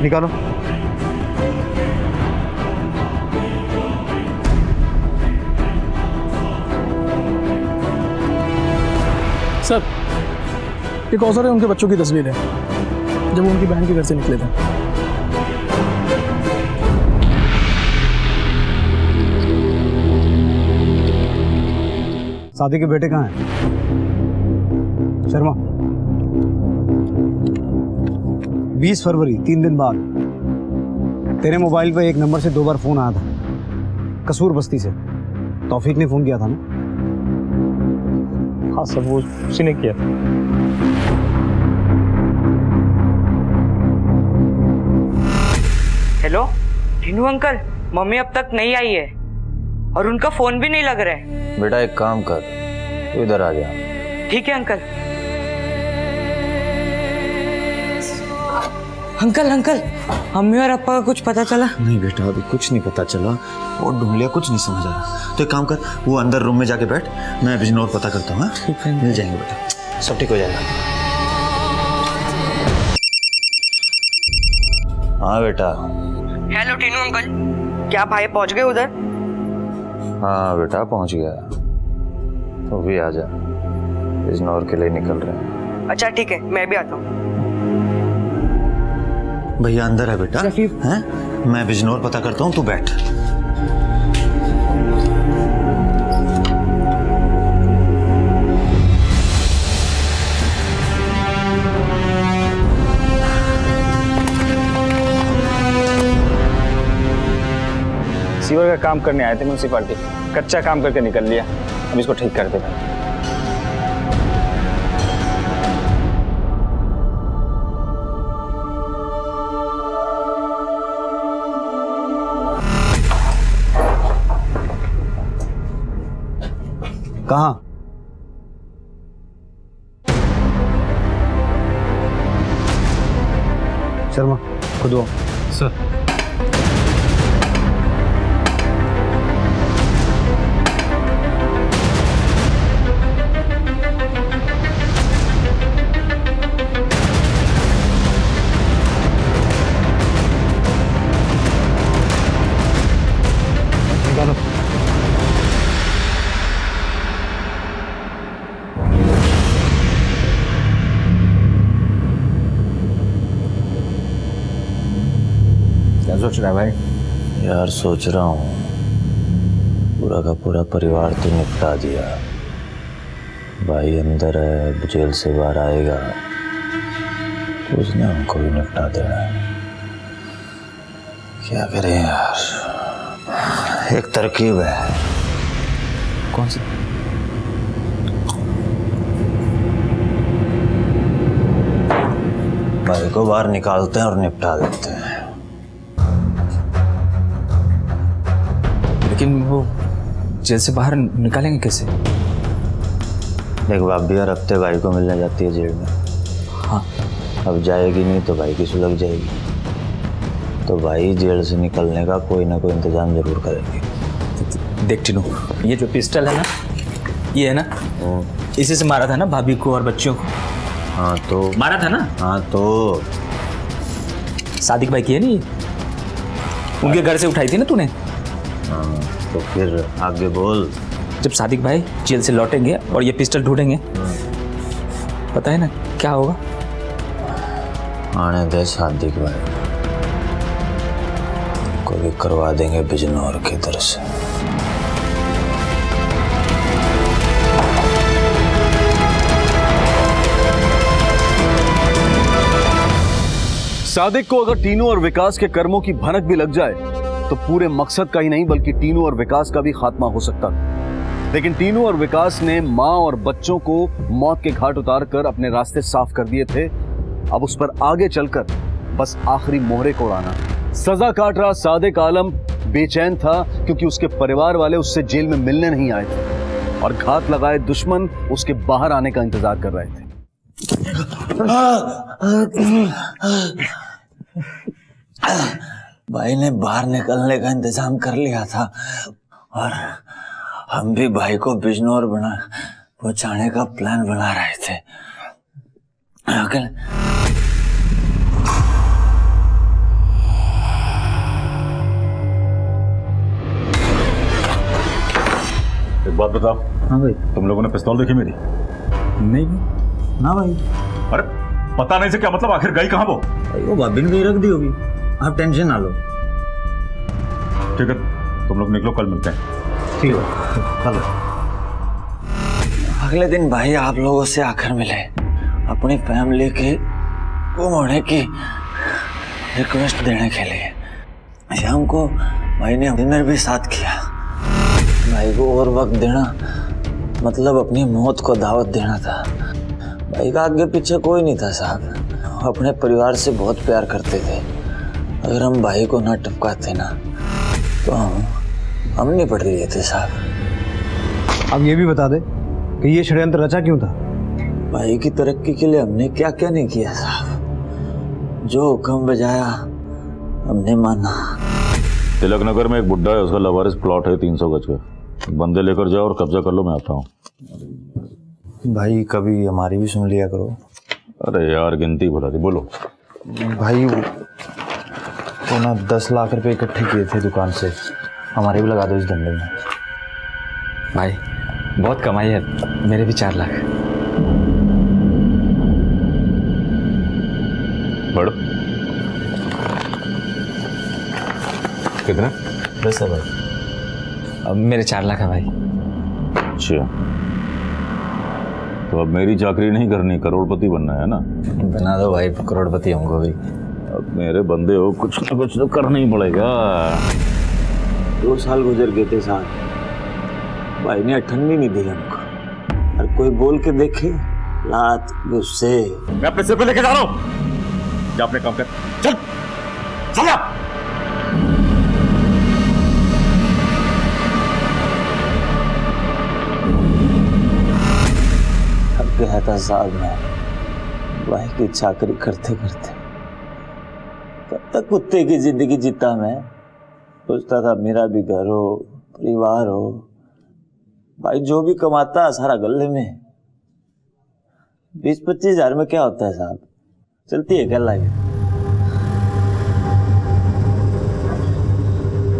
निकालो। सर, ये कौसर है, उनके बच्चों की तस्वीर है जब वो उनकी बहन के घर से निकले थे। सादी के बेटे कहाँ हैं? शर्मा, 20 फरवरी 3 दिन बाद तेरे मोबाइल पे एक नंबर से 2 बार फोन आया था, कसूर बस्ती से। तौफीक ने फोन किया था ना? हाँ सर, वो उसी ने किया। हेलो टीनू अंकल, मम्मी अब तक नहीं आई है और उनका फोन भी नहीं लग रहा है। बेटा एक काम कर, तू इधर आ जा। ठीक है अंकल। अंकल अंकल, मम्मी और पापा का कुछ पता चला? नहीं बेटा, अभी कुछ नहीं पता चला। वो ढूंढ लिया, कुछ नहीं समझ आ रहा। तो एक काम कर, वो अंदर रूम में जाके बैठ, मैं बिजनौर पता करता हूँ। मिल जाएंगे बेटा, सब ठीक हो जाएगा। हाँ बेटा। हेलो टीनू अंकल, क्या भाई पहुंच गए उधर? हाँ बेटा पहुंच गया, तो भी आ जा, बिजनौर के लिए निकल रहे हैं। अच्छा ठीक है, मैं भी आता हूँ। भैया अंदर है बेटा, हैं? मैं बिजनौर पता करता हूँ, तू बैठ। सीवर का काम करने आए थे म्यूनसिपालिटी, कच्चा काम करके निकल लिया, अब इसको ठीक कर दे भाई। कहाँ? शर्मा, खुद आओ। सर। निकालो। क्या सोच रहा है भाई? यार सोच रहा हूँ, पूरा का पूरा परिवार तो निपटा दिया, भाई अंदर है, अब जेल से बाहर आएगा तो उसने हमको भी निपटा देना है। क्या करें यार, एक तरकीब है। कौन सी? को बाहर निकालते हैं और निपटा देते हैं। लेकिन वो जेल से बाहर निकालेंगे कैसे? देख भाभी हर हफ्ते भाई को मिलने जाती है जेल में। हाँ। अब जाएगी नहीं तो भाई की सुलग जाएगी, तो भाई जेल से निकलने का कोई ना कोई इंतजाम जरूर करेंगे। देख टीनू, ये जो पिस्टल है ना, ये है ना, इसी से मारा था ना भाभी को और बच्चियों को। हाँ तो मारा था ना। हाँ तो सादिक भाई की है नहीं, उनके घर से उठाई थी ना तूने। हाँ तो फिर आगे बोल। जब सादिक भाई जेल से लौटेंगे और ये पिस्टल ढूंढेंगे, पता है ना क्या होगा? आने दे सादिक भाई को भी करवा देंगे बिजनौर के दर से। सादिक को अगर टीनू और विकास के कर्मों की भनक भी लग जाए तो पूरे मकसद का ही नहीं बल्कि टीनू और विकास का भी खात्मा हो सकता था। लेकिन टीनू और विकास ने मां और बच्चों को मौत के घाट उतारकर अपने रास्ते साफ कर दिए थे। अब उस पर आगे चलकर बस आखिरी मोहरे को उड़ाना। सजा काट रहा सादिक आलम बेचैन था क्योंकि उसके परिवार वाले उससे जेल में मिलने नहीं आए थे और घात लगाए दुश्मन उसके बाहर आने का इंतजार कर रहे थे। भाई ने बाहर निकलने का इंतजाम कर लिया था और हम भी भाई को बिजनौर पहुंचाने का प्लान बना रहे थे। एक बात बताओ। हाँ भाई। तुम लोगों ने पिस्तौल देखी मेरी? नहीं ना भाई। अरे पता नहीं से क्या मतलब, आखिर गई कहाँ वो? वो भाभी ने रख दी होगी, आप टेंशन ना लो। ठीक है तुम लोग निकलो, कल मिलते हैं। ठीक है कल। अगले दिन भाई आप लोगों से आकर मिले, अपनी फैमिली के गुम होने की रिक्वेस्ट देने के लिए। शाम को भाई ने डिनर भी साथ किया। भाई को और वक्त देना मतलब अपनी मौत को दावत देना था। भाई का आगे पीछे कोई नहीं था साहब, अपने परिवार से बहुत प्यार करते थे। अगर हम भाई को ना टपकाते ना तो हम नहीं पढ़ लिए थे साहब। अब ये भी बता दे कि ये षड्यंत्र रचा क्यों था? भाई की तरक्की के लिए हमने क्या क्या नहीं किया साहब। जो हुक्म बजाया हमने माना। तिलक नगर में एक बुड्ढा है, उसका लवारिस प्लॉट है 300 गज का। बंदे लेकर जाओ और कब्जा कर लो, मैं आता हूँ। भाई कभी हमारी भी सुन लिया करो। अरे यार गिनती भुला दी, बोलो। भाई वो ना 10 लाख रुपए इकट्ठे किए थे दुकान से, हमारे भी लगा दो इस धंधे में। भाई बहुत कमाई है, मेरे भी 4 लाख। बढ़ो। कितना? 10 है भाई। अब मेरे 4 लाख है भाई। अच्छा तो अब मेरी चाकरी नहीं करनी, करोड़पति बनना है ना? बना दो भाई करोड़पति हमको भी। अब मेरे बंदे हो, कुछ ना कुछ तो करना ही पड़ेगा। 2 साल गुजर गए थे साहब, भाई ने अठन्नी नहीं दी हमको। और कोई बोल के देखे लात गुस्से। मैं अपने सिर पे लेके जा रहा हूँ, जा अपने काम कर। चल चल जा। अब गया था साहब मैं भाई की चाकरी करते करते। कब तक कुत्ते की जिंदगी जीता मैं। सोचता था मेरा भी घर हो, परिवार हो। भाई जो भी कमाता है सारा गले में। 20-25 हजार में क्या होता है साहब, चलती है क्या लाइफ।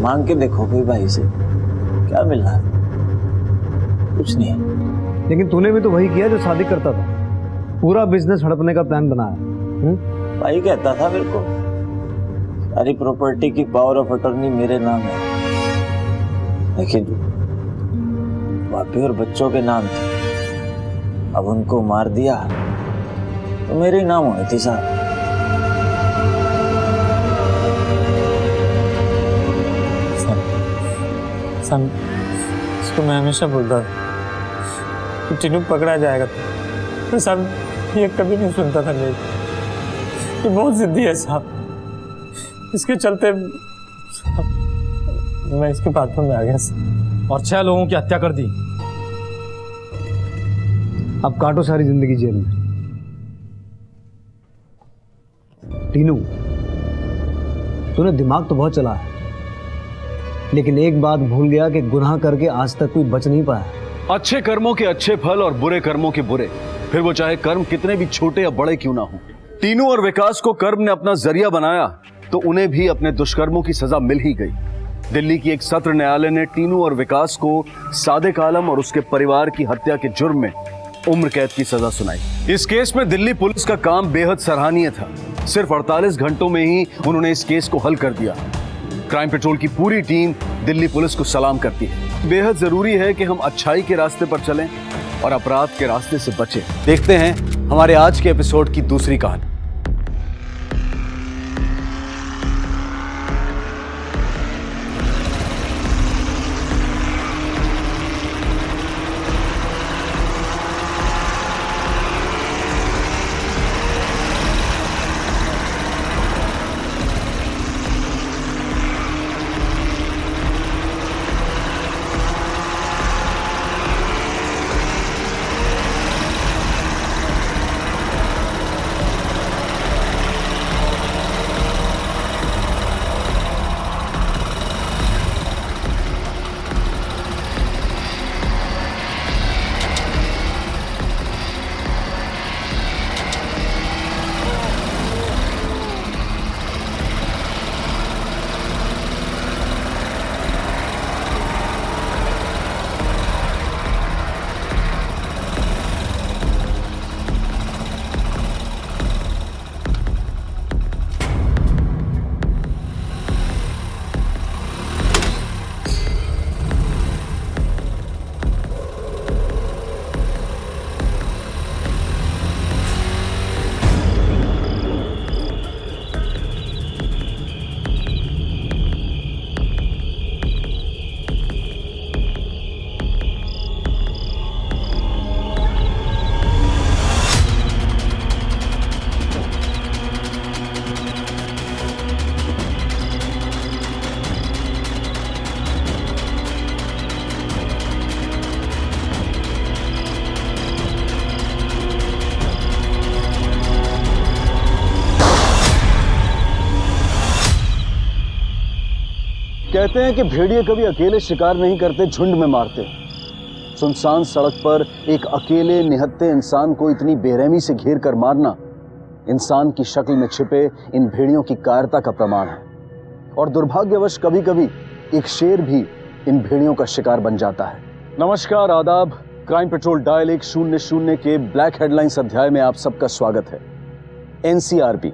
मांग के देखो कोई भाई से, क्या मिल रहा? कुछ नहीं। लेकिन तूने भी तो वही किया जो सादिक करता था, पूरा बिजनेस हड़पने का प्लान बनाया। भाई कहता था मेरे को सारी प्रॉपर्टी की पावर ऑफ अटॉर्नी मेरे नाम है, लेकिन भाभी और बच्चों के नाम थे। अब उनको मार दिया तो मेरे ही नाम होने थी साहब। इसको मैं हमेशा बोलता था कि टीनू पकड़ा जाएगा, तो सब ये कभी नहीं सुनता था मेरी। ये बहुत जिद्दी है साहब, इसके चलते मैं इसके बातों में आ गया साहब। और 6 लोगों की हत्या कर दी। अब काटो सारी जिंदगी जेल में। टीनू, तूने दिमाग तो बहुत चला है, लेकिन एक बात भूल गया कि गुनाह करके आज तक कोई बच नहीं पाया। अच्छे कर्मों के अच्छे फल और बुरे कर्मों के बुरे, फिर वो चाहे कर्म कितने भी छोटे या बड़े क्यों ना हो। टीनू और विकास को कर्म ने अपना जरिया बनाया तो उन्हें भी अपने दुष्कर्मों की सजा मिल ही गई। दिल्ली की एक सत्र न्यायालय ने टीनू और विकास को सादिक आलम और उसके परिवार की हत्या के जुर्म में उम्र कैद की सजा सुनाई। इस केस में दिल्ली पुलिस का काम बेहद सराहनीय था। सिर्फ 48 घंटों में ही उन्होंने इस केस को हल कर दिया। क्राइम पेट्रोल की पूरी टीम दिल्ली पुलिस को सलाम करती है। बेहद जरूरी है कि हम अच्छाई के रास्ते पर चलें और अपराध के रास्ते से बचें। देखते हैं हमारे आज के एपिसोड की दूसरी कहानी। कहते हैं कि भेड़िए कभी अकेले शिकार नहीं करते, झुंड में मारते। सुनसान सड़क पर एक अकेले निहत्थे इंसान को इतनी बेरहमी से घेर कर मारना इंसान की शक्ल में छिपे इन भेड़ियों की कायरता का प्रमाण है। और दुर्भाग्यवश कभी कभी एक शेर भी इन भेड़ियों का शिकार बन जाता है। नमस्कार, आदाब। क्राइम पेट्रोल डायल 100 के ब्लैक हेडलाइंस अध्याय में आप सबका स्वागत है। एनसीआरबी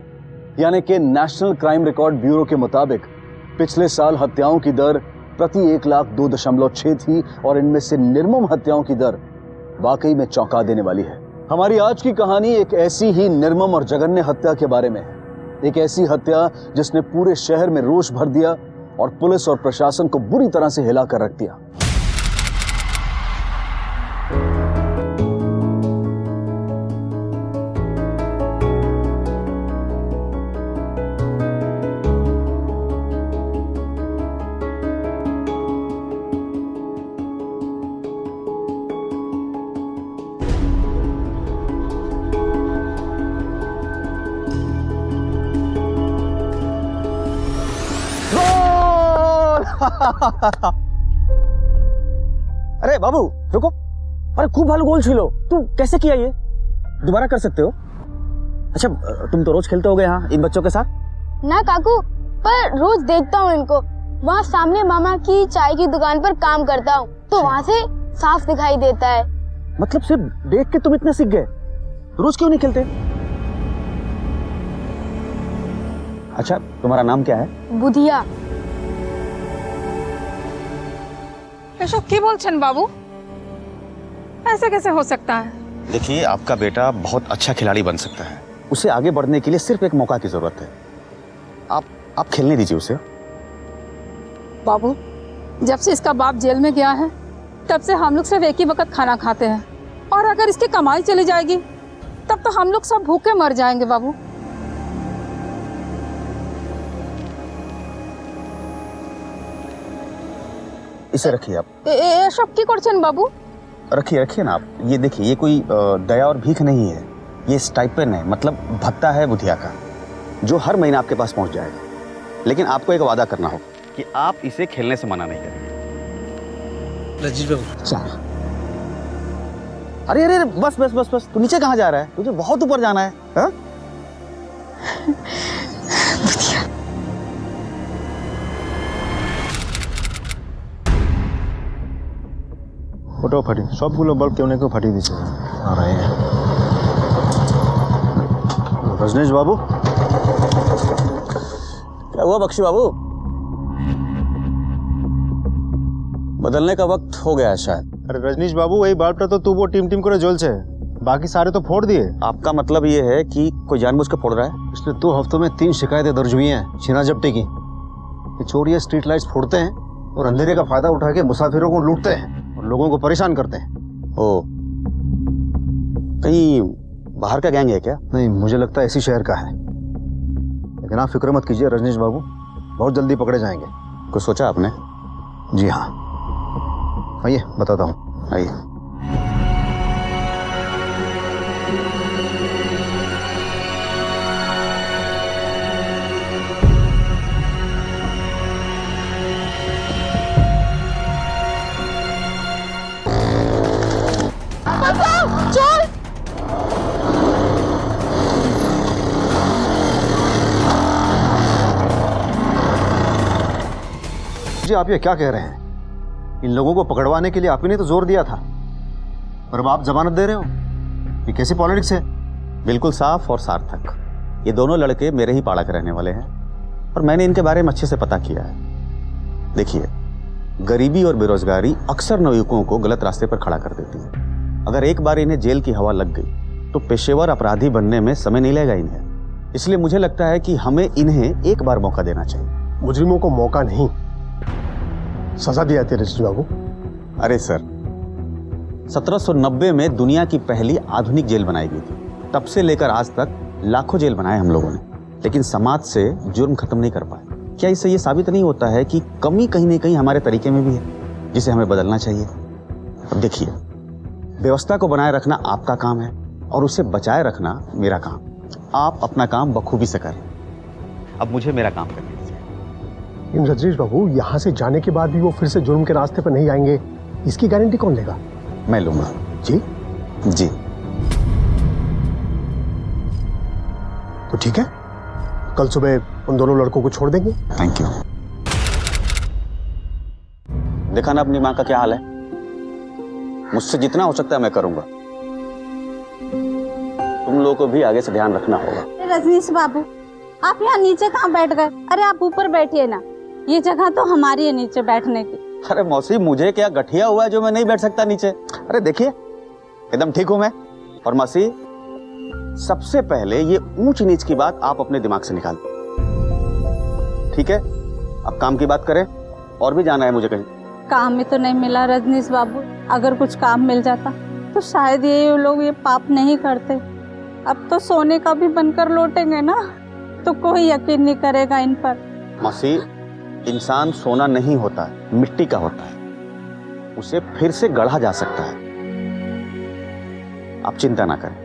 यानी कि नेशनल क्राइम रिकॉर्ड ब्यूरो के मुताबिक पिछले साल हत्याओं की दर प्रति 1,02.6 थी और इनमें से निर्मम हत्याओं की दर वाकई में चौंका देने वाली है। हमारी आज की कहानी एक ऐसी ही निर्मम और जघन्य हत्या के बारे में है। एक ऐसी हत्या जिसने पूरे शहर में रोष भर दिया और पुलिस और प्रशासन को बुरी तरह से हिला कर रख दिया। अरे बाबू रुको, अरे खूब भालू गोल छीलो। तू कैसे किया ये? दोबारा कर सकते हो? अच्छा, तुम तो रोज खेलते होगे यहाँ इन बच्चों के साथ? ना काकू, पर रोज देखता हूँ इनको। वहाँ सामने मामा की चाय की दुकान पर काम करता हूँ तो वहाँ से साफ दिखाई देता है। मतलब सिर्फ देख के तुम इतने सीख गए? रोज क्यों नहीं खेलते? अच्छा, तुम्हारा नाम क्या है? बुधिया। এসব কি বলছেন বাবু? ऐसे कैसे हो सकता है? देखिए, आपका बेटा बहुत अच्छा खिलाड़ी बन सकता है। उसे आगे बढ़ने के लिए सिर्फ एक मौका की जरूरत है। आप खेलने दीजिए उसे। बाबू, जब से इसका बाप जेल में गया है तब से हम लोग सिर्फ एक ही वक्त खाना खाते हैं, और अगर इसकी कमाई चली जाएगी तब तो हम लोग सब भूखे मर जाएंगे। बाबू, इसे रखिए आप। এসব কি করছেন বাবু? रखिए रखिए ना आप। ये देखिए, ये कोई दया और भीख नहीं है, ये स्टाइपेंड है, मतलब भत्ता है बुधिया का, जो हर महीना आपके पास पहुंच जाएगा। लेकिन आपको एक वादा करना होगा कि आप इसे खेलने से मना नहीं करेंगे। रजनीश बाबू चल। अरे अरे बस बस बस बस, तू नीचे कहाँ जा रहा है? तुझे बहुत ऊपर जाना है। हाँ? ওটাও ফাটি, সবগুলো বাল্ব কেউ না কেউ ফাটিয়ে দিচ্ছে। আর रजनीश बाबू, क्या हुआ बख्शी बाबू? बदलने का वक्त हो गया है शायद। अरे रजनीश बाबू, वही बाल्बটা तो तू वो टीम टीम করে জ্বলছে, बाकी सारे तो फोड़ दिए। आपका मतलब ये है कि कोई जानबूझ के फोड़ रहा है? पिछले 2 हफ्तों में 3 शिकायतें दर्ज हुई हैं छीना झपटी की। ये चोर ये स्ट्रीट लाइट्स फोड़ते हैं और अंधेरे का फायदा उठा के मुसाफिरों को लूटते हैं और लोगों को परेशान करते हैं। ओ, कहीं बाहर का गैंग है क्या? नहीं, मुझे लगता है इसी शहर का है, लेकिन आप फिक्र मत कीजिए रजनीश बाबू, बहुत जल्दी पकड़े जाएंगे। कुछ सोचा आपने? जी हाँ, आइए बताता हूँ। आइए। जी आप ये क्या कह रहे हैं? इन लोगों को पकड़वाने के लिए आप ही ने तो जोर दिया था, और अब आप जमानत दे रहे हो? ये कैसी पॉलिटिक्स है? बिल्कुल साफ और सार्थक। ये दोनों लड़के मेरे ही पाड़ा के रहने वाले हैं और मैंने इनके बारे में अच्छे से पता किया है। देखिए, गरीबी और बेरोजगारी अक्सर नवयुवकों को गलत रास्ते पर खड़ा कर देती है। अगर एक बार इन्हें जेल की हवा लग गई तो पेशेवर अपराधी बनने में समय नहीं लगेगा इन्हें। इसलिए मुझे लगता है कि हमें इन्हें एक बार मौका देना चाहिए। मुजरिमों को मौका नहीं, सजा दी जाती है रजनीश बाबू। अरे सर, 1790 में दुनिया की पहली आधुनिक जेल बनाई गई थी। तब से लेकर आज तक लाखों जेल बनाए हम लोगों ने, लेकिन समाज से जुर्म खत्म नहीं कर पाए। क्या इससे ये साबित नहीं होता है कि कमी कहीं ना कहीं हमारे तरीके में भी है, जिसे हमें बदलना चाहिए? अब देखिए, व्यवस्था को बनाए रखना आपका काम है और उसे बचाए रखना मेरा काम। आप अपना काम बखूबी से करें, अब मुझे मेरा काम करना है। इन रजनीश बाबू, यहाँ से जाने के बाद भी वो फिर से जुर्म के रास्ते पर नहीं आएंगे, इसकी गारंटी कौन लेगा? मैं लूंगा। जी जी। तो ठीक है, कल सुबह उन दोनों लड़कों को छोड़ देंगे। Thank you. देखा ना अपनी माँ का क्या हाल है। मुझसे जितना हो सकता है मैं करूंगा। तुम लोगों को भी आगे से ध्यान रखना होगा। रजनीश बाबू, आप यहाँ नीचे कहाँ बैठ गए? अरे आप ऊपर बैठिए ना, ये जगह तो हमारी है नीचे बैठने की। अरे मौसी, मुझे क्या गठिया हुआ है जो मैं नहीं बैठ सकता नीचे? अरे देखिए, एकदम ठीक हूं मैं। और मौसी, सबसे पहले ये ऊंच नीच की बात आप अपने दिमाग से निकाल। ठीक है, अब काम की बात करें। और भी जाना है मुझे कहीं। काम में तो नहीं मिला रजनीश बाबू, अगर कुछ काम मिल जाता तो शायद ये लोग ये पाप नहीं करते। अब तो सोने का भी बनकर लौटेंगे ना, तो कोई यकीन नहीं करेगा इन पर। मौसी, इंसान सोना नहीं होता है, मिट्टी का होता है। उसे फिर से गढ़ा जा सकता है। आप चिंता ना करें,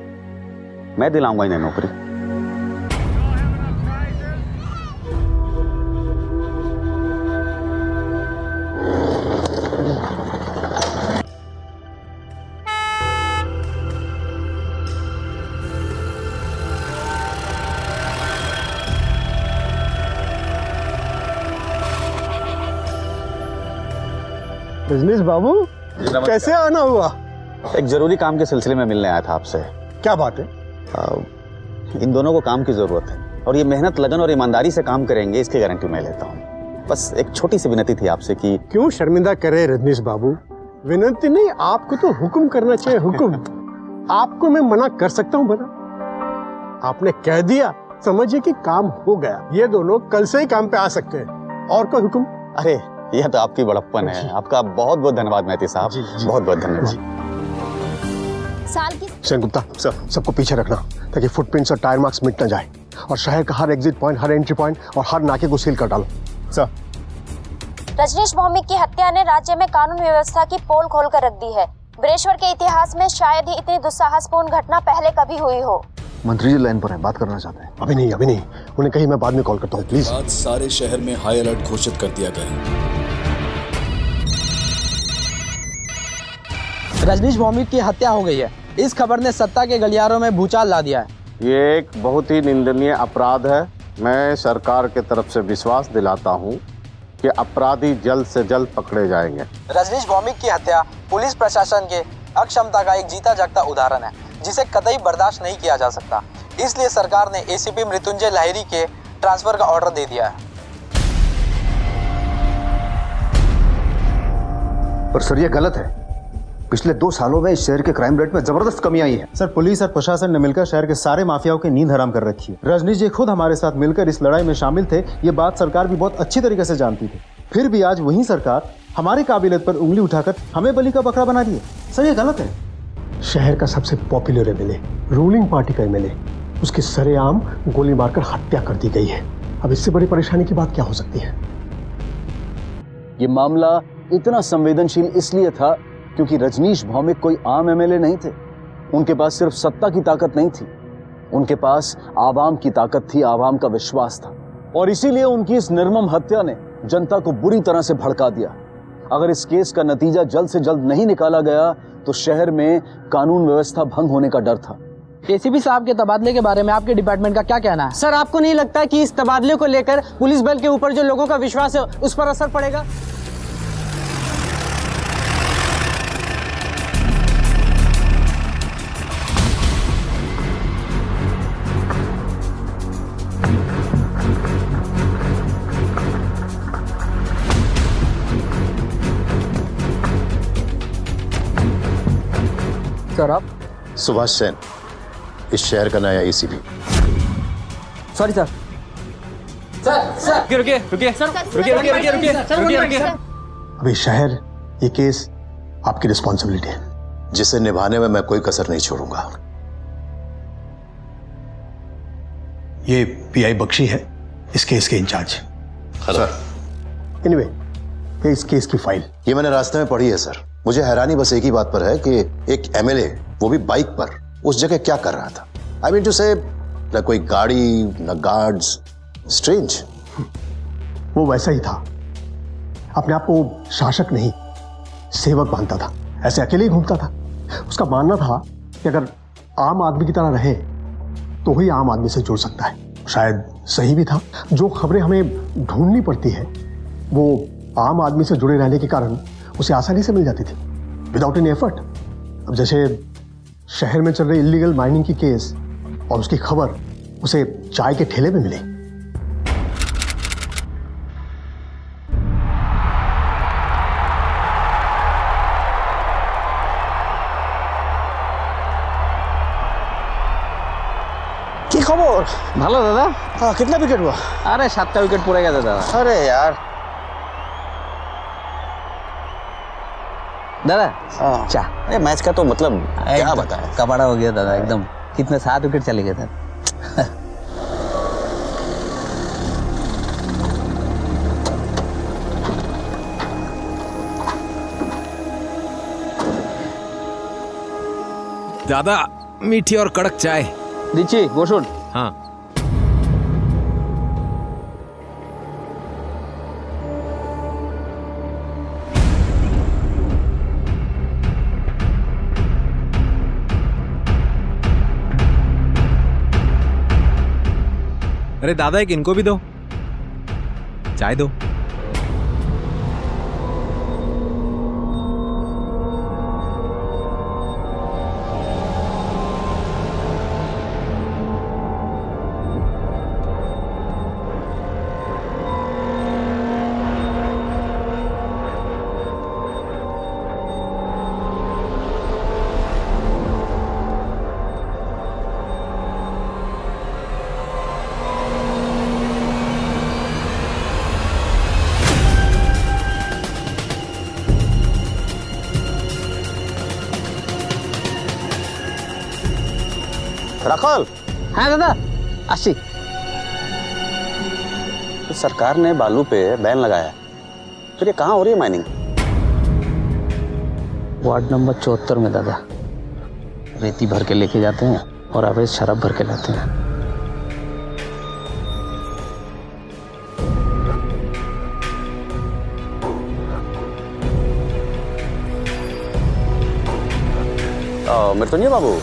मैं दिलाऊंगा इन्हें नौकरी। रजनीश बाबू, कैसे आना हुआ? एक जरूरी काम के सिलसिले में मिलने आया था आपसे। क्या बात है? इन दोनों को काम की जरूरत है और ये मेहनत, लगन और ईमानदारी से काम करेंगे, इसकी गारंटी मैं लेता हूँ। बस एक छोटी सी विनती थी आपसे कि क्यों शर्मिंदा करे रजनीश बाबू? विनती नहीं, आपको तो हुक्म करना चाहिए। हुक्म आपको मैं मना कर सकता हूँ भला? आपने कह दिया, समझिए कि काम हो गया। ये दोनों कल से ही काम पे आ सकते हैं। और कोई हुक्म? अरे यह तो आपकी बड़प्पन है। आपका बहुत बहुत धन्यवाद मेहती साहब, बहुत बहुत धन्यवाद। सेनगुप्ता, सबको पीछे रखना ताकि फुटप्रिंट्स और टायर मार्क्स मिट ना जाए, और शहर का हर एग्जिट पॉइंट, हर एंट्री पॉइंट और हर नाके को सील कर डालो। सर रजनीश भौमिक की हत्या ने राज्य में कानून व्यवस्था की पोल खोल कर रख दी है। ब्रेश्वर के इतिहास में शायद ही इतनी दुस्साहसपूर्ण घटना पहले कभी हुई हो। मंत्री जी लाइन पर हैं, बात करना चाहते हैं। अभी नहीं, उन्हें कहीं मैं बाद में कॉल करता हूँ, प्लीज। आज सारे शहर में हाई अलर्ट घोषित कर दिया गया है। रजनीश भौमिक की हत्या हो गई है। इस खबर ने सत्ता के गलियारों में भूचाल ला दिया है। ये एक बहुत ही निंदनीय अपराध है। मैं सरकार के तरफ से विश्वास दिलाता हूँ कि अपराधी जल्द से जल्द पकड़े जाएंगे। रजनीश भौमिक की हत्या पुलिस प्रशासन के अक्षमता का एक जीता जागता उदाहरण है, जिसे कतई बर्दाश्त नहीं किया जा सकता। इसलिए सरकार ने एसीपी मृत्युंजय लाहिरी के ट्रांसफर का ऑर्डर दे दिया है। पर सर ये गलत है। पिछले 2 सालों में इस शहर के क्राइम रेट में जबरदस्त कमी आई है। सर, पुलिस और प्रशासन ने मिलकर शहर के सारे माफियाओं की नींद हराम कर रखी है। रजनीश जी खुद हमारे साथ मिलकर इस लड़ाई में शामिल थे। ये बात सरकार भी बहुत अच्छी तरीके से जानती थी। फिर भी आज वही सरकार हमारी काबिलियत पर उंगली उठाकर हमें बलि का बकरा बना रही है। सर ये गलत है। शहर का सबसे पॉपुलर एमएलए, रूलिंग पार्टी का एमएलए, उसकी सरेआम गोली मारकर हत्या कर दी गई है। अब इससे बड़ी परेशानी की बात क्या हो सकती है? ये मामला इतना संवेदनशील इसलिए था क्योंकि रजनीश भौमिक कोई आम एमएलए नहीं थे। उनके पास सिर्फ सत्ता की ताकत नहीं थी, उनके पास आवाम की ताकत थी, आवाम का विश्वास था। और इसीलिए उनकी इस निर्मम हत्या ने जनता को बुरी तरह से भड़का दिया। अगर इस केस का नतीजा जल्द से जल्द नहीं निकाला गया तो शहर में कानून व्यवस्था भंग होने का डर था। एसीपी साहब के तबादले के बारे में आपके डिपार्टमेंट का क्या कहना है? सर, आपको नहीं लगता कि इस तबादले को लेकर पुलिस बल के ऊपर जो लोगों का विश्वास है उस पर असर पड़ेगा? सर, आप? सुभाष सेन, इस शहर का नया एसीपी। Sorry sir. रुकिए। अभी शहर, ये केस आपकी रिस्पॉन्सिबिलिटी है, जिसे निभाने में मैं कोई कसर नहीं छोड़ूंगा। ये पीआई बख्शी है, इस केस के इंचार्ज। सर, एनीवे, इस केस की फाइल ये मैंने रास्ते में पढ़ी है सर। मुझे हैरानी बस एक ही बात पर है कि एक एमएलए, वो भी बाइक पर, उस जगह क्या कर रहा था। आई मीन टू से, न कोई गाड़ी, न गार्ड्स, स्ट्रेंज। वो वैसा ही था, अपने आप को शासक नहीं सेवक मानता था, ऐसे अकेले ही घूमता था। उसका मानना था कि अगर आम आदमी की तरह रहे तो ही आम आदमी से जुड़ सकता है। शायद सही भी था। जो खबरें हमें ढूंढनी पड़ती है वो आम आदमी से जुड़े रहने के कारण उसे आसानी से मिल जाती थी, विदाउट एनी एफर्ट। अब जैसे शहर में चल रही इलीगल माइनिंग की केस और उसकी खबर उसे चाय के ठेले में मिली। কি খবর? ভালো দাদা। हाँ, कितना विकेट हुआ? अरे 7টা विकेट पड़े गया दादा। अरे यार दादा, चा। अरे मैच का तो मतलब क्या बताएं? कबाड़ा हो गया दादा एकदम। कितने 7 विकेट चले गए थे। दादा, मीठी और कड़क चाय दीची गोशुन। हाँ। अरे दादा, एक इनको भी दो, चाय दो। राखल। हाँ दादा, अस्सी। तो सरकार ने बालू पे बैन लगाया, फिर ये कहाँ हो रही है माइनिंग? वार्ड नंबर 74 में दादा। रेती भर के लेके जाते हैं और अवैध शराब भर के लाते हैं। मृत्युंजय बाबू,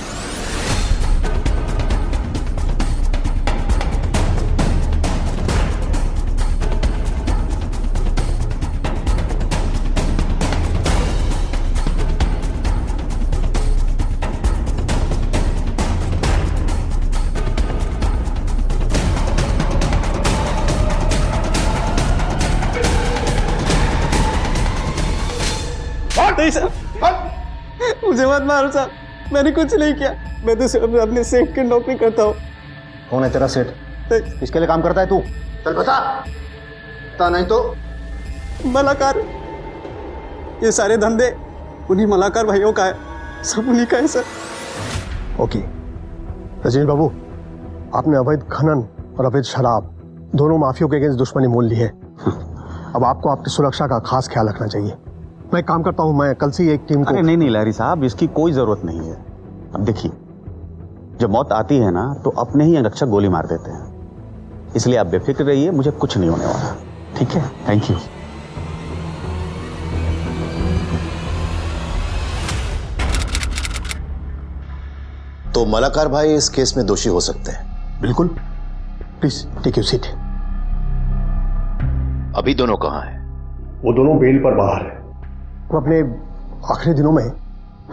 नहीं सर, मुझे मत मारो सर, मैंने कुछ नहीं किया। मैं तो सिर्फ अपने सेठ की नौकरी करता हूँ। कौन है तेरा सेठ? किसके लिए काम करता है तू? चल बता नहीं तो। मलाकार, ये सारे धंधे उन्हीं मलाकार भाइयों का है, सब उन्हीं का है सर। ओके रजनीश बाबू, आपने अवैध खनन और अवैध शराब दोनों माफियों के अगेंस्ट दुश्मनी मोल ली है। अब आपको आपकी सुरक्षा का खास ख्याल रखना चाहिए। मैं काम करता हूं, मैं कल से एक टीम को। अरे नहीं लहरी साहब, इसकी कोई जरूरत नहीं है। अब देखिए, जब मौत आती है ना तो अपने ही अंगरक्षक गोली मार देते हैं, इसलिए आप बेफिक्र रहिए, मुझे कुछ नहीं होने वाला। ठीक है, थैंक यू। तो मलाकार भाई इस केस में दोषी हो सकते हैं? बिल्कुल, प्लीज टेक योर सीट। अभी दोनों कहाँ हैं? वो दोनों बेल पर बाहर है। वो अपने आखिरी दिनों में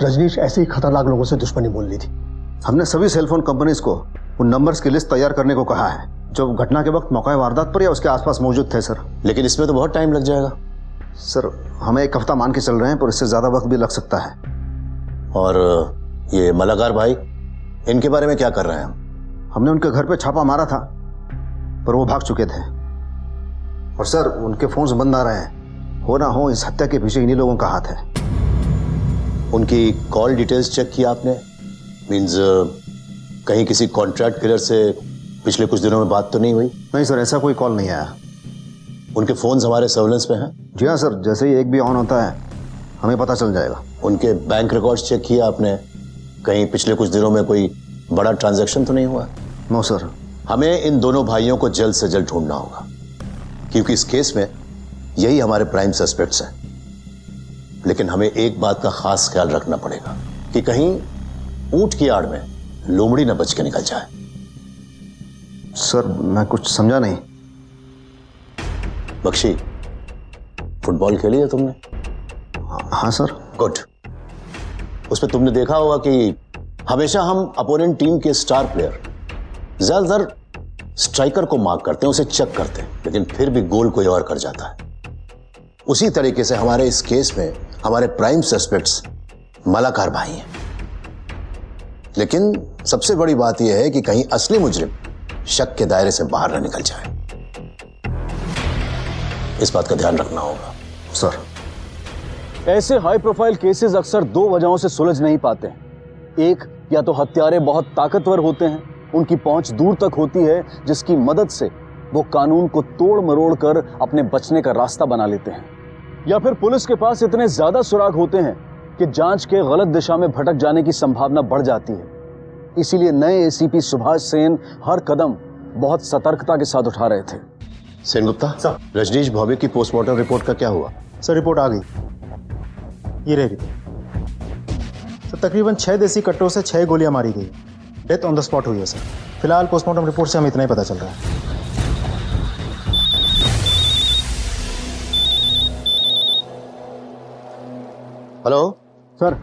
रजनीश ऐसे ही खतरनाक लोगों से दुश्मनी मोल ली थी। हमने सभी सेलफोन कंपनीज को उन नंबर्स की लिस्ट तैयार करने को कहा है जो घटना के वक्त मौका वारदात पर या उसके आसपास मौजूद थे सर। लेकिन इसमें तो बहुत टाइम लग जाएगा सर। हमें 1 हफ्ता मान के चल रहे हैं, पर इससे ज्यादा वक्त भी लग सकता है। और ये मलाकार भाई, इनके बारे में क्या कर रहे हैं हम? हमने उनके घर पे छापा मारा था, पर वो भाग चुके थे। और सर, उनके फोन्स बंद आ रहे हैं। हो ना हो इस हत्या के पीछे इन्हीं लोगों का हाथ है। उनकी कॉल डिटेल्स चेक किया आपने? मीन्स कहीं किसी कॉन्ट्रैक्ट किलर से पिछले कुछ दिनों में बात तो नहीं हुई? नहीं सर, ऐसा कोई कॉल नहीं आया। उनके फोन्स हमारे सर्विलेंस पे हैं? जी हाँ सर, जैसे ही एक भी ऑन होता है हमें पता चल जाएगा। उनके बैंक रिकॉर्ड्स चेक किया आपने? कहीं पिछले कुछ दिनों में कोई बड़ा ट्रांजैक्शन तो नहीं हुआ? No sir. हमें इन दोनों भाइयों को जल्द से जल्द ढूंढना होगा, क्योंकि इस केस में यही हमारे प्राइम सस्पेक्ट्स हैं। लेकिन हमें एक बात का खास ख्याल रखना पड़ेगा कि कहीं ऊंट की आड़ में लोमड़ी न बच के निकल जाए। सर, मैं कुछ समझा नहीं। बख्शी, फुटबॉल खेली है तुमने? हाँ सर। गुड। उसमें तुमने देखा होगा कि हमेशा हम अपोनेंट टीम के स्टार प्लेयर ज्यादातर स्ट्राइकर को मार्क करते हैं, उसे चेक करते हैं, लेकिन फिर भी गोल कोई और कर जाता है। उसी तरीके से हमारे इस केस में हमारे प्राइम सस्पेक्ट्स मलाकार भाई हैं। लेकिन सबसे बड़ी बात यह है कि कहीं असली मुजरिम शक के दायरे से बाहर न निकल जाए। इस बात का ध्यान रखना होगा सर। ऐसे हाई प्रोफाइल केसेस अक्सर 2 वजहों से सुलझ नहीं पाते हैं। एक, या तो हत्यारे बहुत ताकतवर होते हैं, उनकी पहुंच दूर तक होती है, जिसकी मदद से वो कानून को तोड़ मरोड़ कर अपने बचने का रास्ता बना लेते हैं, या फिर पुलिस के पास इतने ज्यादा सुराग होते हैं कि जांच के गलत दिशा में भटक जाने की संभावना बढ़ जाती है। इसीलिए नए एसीपी सुभाष सेन हर कदम बहुत सतर्कता के साथ उठा रहे थे। सेन गुप्ता, रजनीश भौमिक की पोस्टमार्टम रिपोर्ट का क्या हुआ? सर, रिपोर्ट आ गई, ये रही रिपोर्ट। सर, तकरीबन 6 देसी कट्टों से 6 गोलियां मारी गई। डेथ ऑन द स्पॉट हुई है सर। फिलहाल पोस्टमार्टम रिपोर्ट से हमें इतना ही पता चल रहा है। हेलो सर,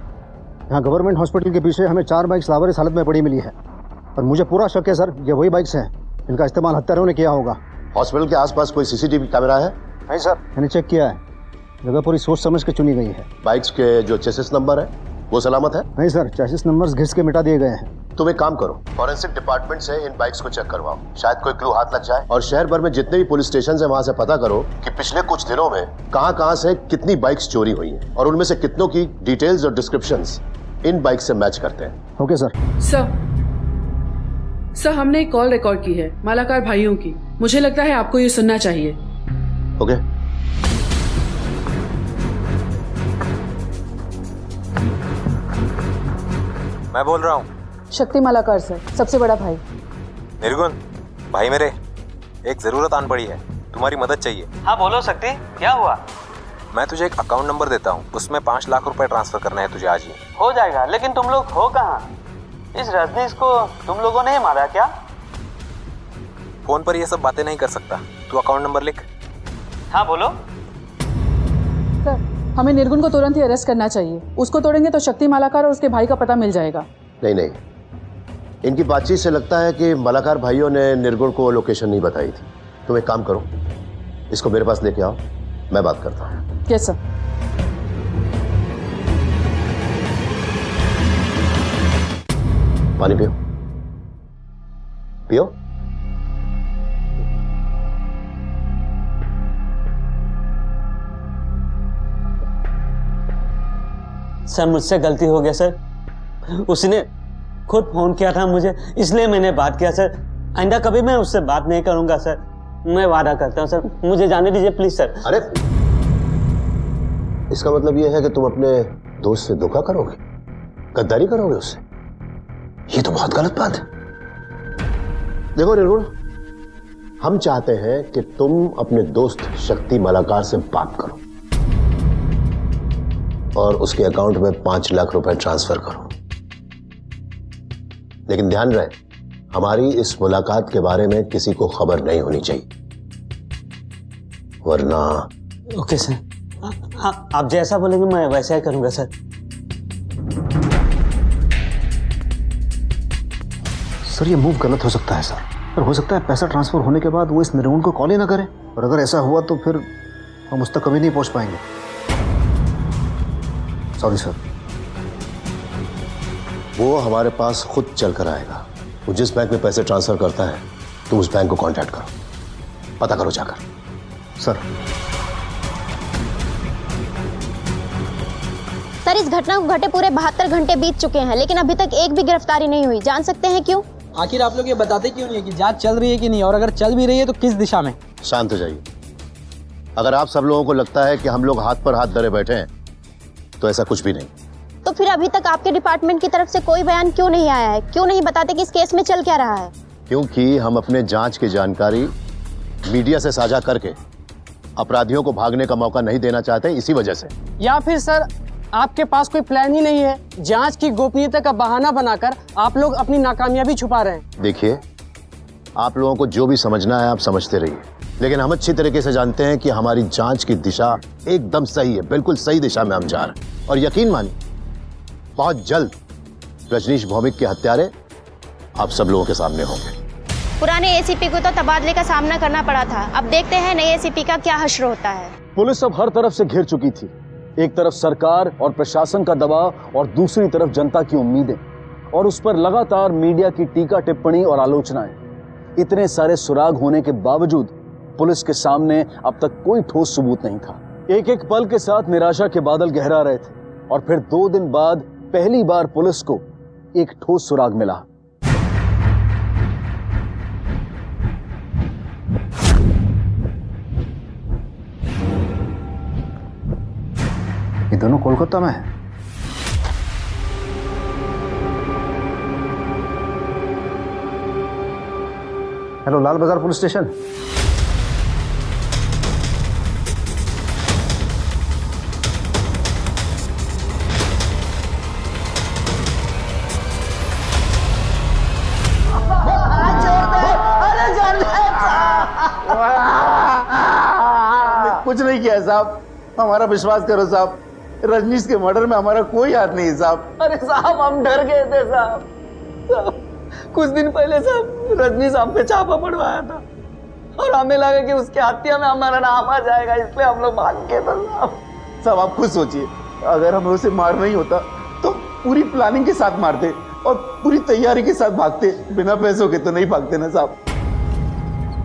यहाँ गवर्नमेंट हॉस्पिटल के पीछे हमें 4 बाइक्स लावारिस हालत में पड़ी मिली है, और मुझे पूरा शक है सर, ये वही बाइक्स हैं इनका इस्तेमाल हत्यारों ने किया होगा। हॉस्पिटल के आसपास कोई सीसीटीवी कैमरा है? नहीं सर, मैंने चेक किया है, जगह पूरी सोच समझ के चुनी गई है। बाइक्स के जो चेसिस नंबर है वो सलामत है? नहीं सर, चेसिस नंबर्स घिस के मिटा दिए गए हैं। तुम एक काम करो, फॉरेंसिक डिपार्टमेंट से इन बाइक्स को चेक करवाओ, शायद कोई क्लू हाथ लग जाए। और शहर भर में जितने भी पुलिस स्टेशन है वहां से पता करो कि पिछले कुछ दिनों में कहां से कितनी बाइक्स चोरी हुई हैं, और उनमें से कितनों की डिटेल्स और डिस्क्रिप्शंस इन बाइक से मैच करते हैं। Okay sir. सर, हमने एक कॉल रिकॉर्ड की है मलाकार भाइयों की। मुझे लगता है आपको ये सुनना चाहिए। ओके। मैं बोल रहा हूँ। शक्ति मालाकार सर, सबसे बड़ा भाई। निर्गुण भाई मेरे, एक जरूरत आन पड़ी है, तुम्हारी मदद चाहिए। हाँ बोलो शक्ति, क्या हुआ? मैं तुझे एक अकाउंट नंबर देता हूँ, उसमें 5 लाख रुपए ट्रांसफर करने हैं तुझे आज ही। हो जाएगा, लेकिन तुम लोग हो कहाँ? इस रजनीश को तुम लोगों ने ही मारा क्या? फोन पर ये सब बातें नहीं कर सकता, तू अकाउंट नंबर लिख। हाँ बोलो। सर, हमें निर्गुण को तुरंत ही अरेस्ट करना चाहिए। उसको तोड़ेंगे तो शक्ति मालाकार और उसके भाई का पता मिल जाएगा। नहीं नहीं, इनकी बातचीत से लगता है कि मालाकार भाइयों ने निर्गुण को लोकेशन नहीं बताई थी। तुम एक काम करो, इसको मेरे पास लेके आओ, मैं बात करता हूँ। Yes sir. पानी पियो, पियो। सर मुझसे गलती हो गया सर, उसने खुद फोन किया था मुझे, इसलिए मैंने बात किया सर। आइंदा कभी मैं उससे बात नहीं करूंगा सर, मैं वादा करता हूँ सर, मुझे जाने दीजिए प्लीज सर। अरे इसका मतलब ये है कि तुम अपने दोस्त से धोखा करोगे, गद्दारी करोगे उससे? ये तो बहुत गलत बात है। देखो निर्गुण, हम चाहते हैं कि तुम अपने दोस्त शक्ति मालाकार से बात करो और उसके अकाउंट में 5 लाख रुपए ट्रांसफर करो। लेकिन ध्यान रहे, हमारी इस मुलाकात के बारे में किसी को खबर नहीं होनी चाहिए, वरना। ओके सर, आप जैसा बोलेंगे मैं वैसा ही करूंगा सर। सर ये मूव गलत हो सकता है सर, पर हो सकता है पैसा ट्रांसफर होने के बाद वो इस निर्गुण को कॉल ही ना करे, और अगर ऐसा हुआ तो फिर हम उस तक कभी नहीं पहुंच पाएंगे। सॉरी सर, वो हमारे पास खुद चल कर आएगा। वो जिस बैंक में पैसे ट्रांसफर करता है, तुम उस बैंक को कांटेक्ट करो, पता करो जाकर। सर सर, इस घटना को घटे पूरे 72 घंटे बीत चुके हैं, लेकिन अभी तक एक भी गिरफ्तारी नहीं हुई। जान सकते हैं क्यों? आखिर आप लोग ये बताते क्यों नहीं है कि जांच चल रही है कि नहीं, और अगर चल भी रही है तो किस दिशा में? शांत हो जाइए। अगर आप सब लोगों को लगता है कि हम लोग हाथ पर हाथ धरे बैठे हैं, तो ऐसा कुछ भी नहीं। तो फिर अभी तक आपके डिपार्टमेंट की तरफ से कोई बयान क्यों नहीं आया है? क्यों नहीं बताते कि इस केस में चल क्या रहा है? क्योंकि हम अपने जांच की जानकारी मीडिया से साझा करके अपराधियों को भागने का मौका नहीं देना चाहते, इसी वजह से। या फिर सर आपके पास कोई प्लान ही नहीं है, जांच की गोपनीयता का बहाना बनाकर आप लोग अपनी नाकामयाबी छुपा रहे हैं? देखिए, आप लोगों को जो भी समझना है आप समझते रहिए, लेकिन हम अच्छी तरीके से जानते हैं कि हमारी जांच की दिशा एकदम सही है, बिल्कुल सही दिशा में हम जा रहे हैं। और यकीन मानिए, बहुत जल्द रजनीश भौमिक के हत्यारे आप सब लोगों के सामने होंगे। पुराने एसीपी को तो तबादले का सामना करना पड़ा था, अब देखते हैं नए एसीपी का क्या हश्र होता है। पुलिस अब हर तरफ से घिर चुकी थी, एक तरफ सरकार और प्रशासन का दबाव और दूसरी तरफ जनता की उम्मीदें, और उस पर लगातार मीडिया की टीका टिप्पणी और आलोचनाएं। इतने सारे सुराग होने के बावजूद पुलिस के सामने अब तक कोई ठोस सबूत नहीं था। एक एक पल के साथ निराशा के बादल गहरा रहे थे, और फिर 2 दिन बाद पहली बार पुलिस को एक ठोस सुराग मिला। ये दोनों कोलकाता में है। हेलो, लाल बाजार पुलिस स्टेशन। कुछ नहीं किया साहब, हमारा विश्वास करो साहब, रजनीश के मर्डर में हमारा कोई हाथ नहीं साहब। अरे साहब हम डर गए थे साहब, कुछ दिन पहले साहब रजनीश हम पे छापा पड़वाया था और हमें लगा कि उसकी हत्या में हमारा नाम आ जाएगा, इसलिए हम लोग भाग गए थे साहब। साहब आप खुद सोचिए, अगर हमें उसे मार नहीं होता तो पूरी प्लानिंग के साथ मारते और पूरी तैयारी के साथ भागते, बिना पैसों के तो नहीं भागते ना साहब।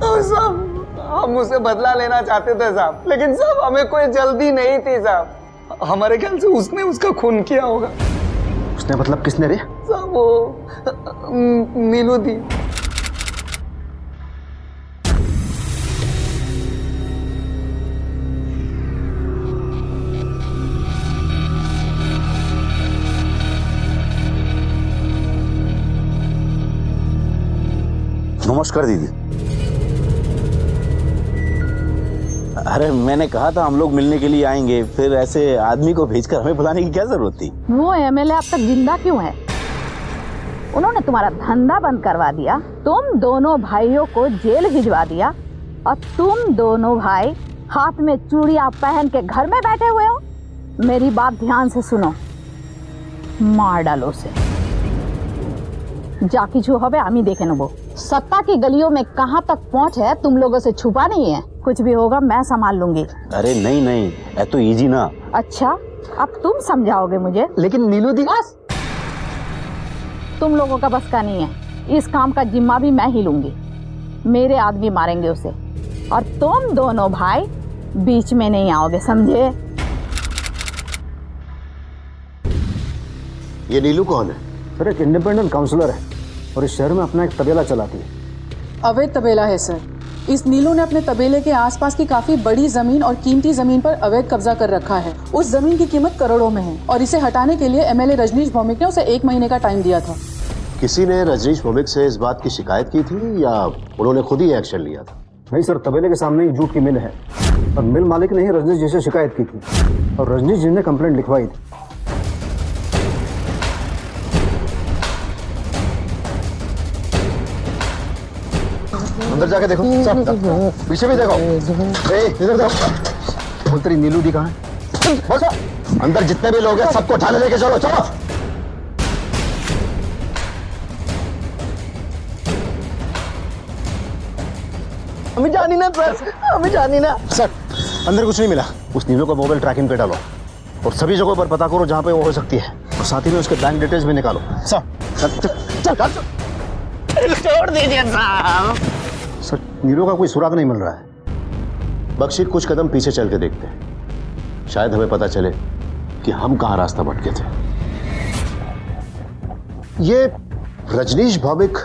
साहब हम उसे बदला लेना चाहते थे साहब, लेकिन साहब हमें कोई जल्दी नहीं थी साहब। हमारे ख्याल से उसने उसका खून किया होगा। उसने मतलब किसने रे? साहब वो नीलू थी। नमस्कार दीदी। अरे मैंने कहा था हम लोग मिलने के लिए आएंगे, फिर ऐसे आदमी को भेजकर हमें बुलाने की क्या जरूरत थी? वो एमएलए अब तक जिंदा क्यों है? उन्होंने तुम्हारा धंधा बंद करवा दिया, तुम दोनों भाइयों को जेल भिजवा दिया और तुम दोनों भाई हाथ में चूड़ियां पहन के घर में बैठे हुए हो। मेरी बात ध्यान से सुनो, मार डालो उसे। जा কিছু হবে আমি দেখে নেব। सत्ता की गलियों में कहां तक पहुंच है तुम लोगों से छुपा नहीं है। कुछ भी होगा मैं संभाल लूंगी। अरे नहीं नहीं, ये तो इजी ना। अच्छा अब तुम समझाओगे मुझे? लेकिन नीलू दी, बस तुम लोगों का बस का नहीं है। इस काम का जिम्मा भी मैं ही लूंगी। मेरे आदमी मारेंगे उसे और तुम दोनों भाई बीच में नहीं आओगे, समझे? ये नीलू कौन है? सर एक इंडिपेंडेंट काउंसलर है और इस शहर में अपना एक तबेला चलाती है। अवैध तबेला है सर। इस नीलू ने अपने तबेले के आसपास की काफी बड़ी जमीन और कीमती जमीन पर अवैध कब्जा कर रखा है। उस जमीन की कीमत करोड़ों में है और इसे हटाने के लिए एमएलए रजनीश भौमिक ने उसे 1 महीने का टाइम दिया था। किसी ने रजनीश भौमिक से इस बात की शिकायत की थी या उन्होंने खुद ही एक्शन लिया था? नहीं सर, तबेले के सामने एक जूट की मिल है और मिल मालिक ने ही रजनीश जी से शिकायत की थी और रजनीश जी ने कंप्लेंट लिखवाई थी। अंदर जाके देखो, पीछे भी देखो, इधर देखो। बोल तेरी नीलू दी कहाँ है? बस अंदर जितने भी लोग हैं सबको उठाने लेके चलो, चलो। हमें जानी ना सर, हमें जानी ना। सर अंदर कुछ नहीं मिला। उस नीलू का मोबाइल ट्रैकिंग पे डालो और सभी जगहों पर पता करो जहाँ पे वो हो सकती है और साथ ही में उसके बैंक डिटेल्स भी निकालो। चल छोड़ दीजिए साहब। सर नीलू का कोई सुराग नहीं मिल रहा है। बख्शी कुछ कदम पीछे चल के देखते हैं, शायद हमें पता चले कि हम कहाँ रास्ता भटके थे। ये रजनीश भौमिक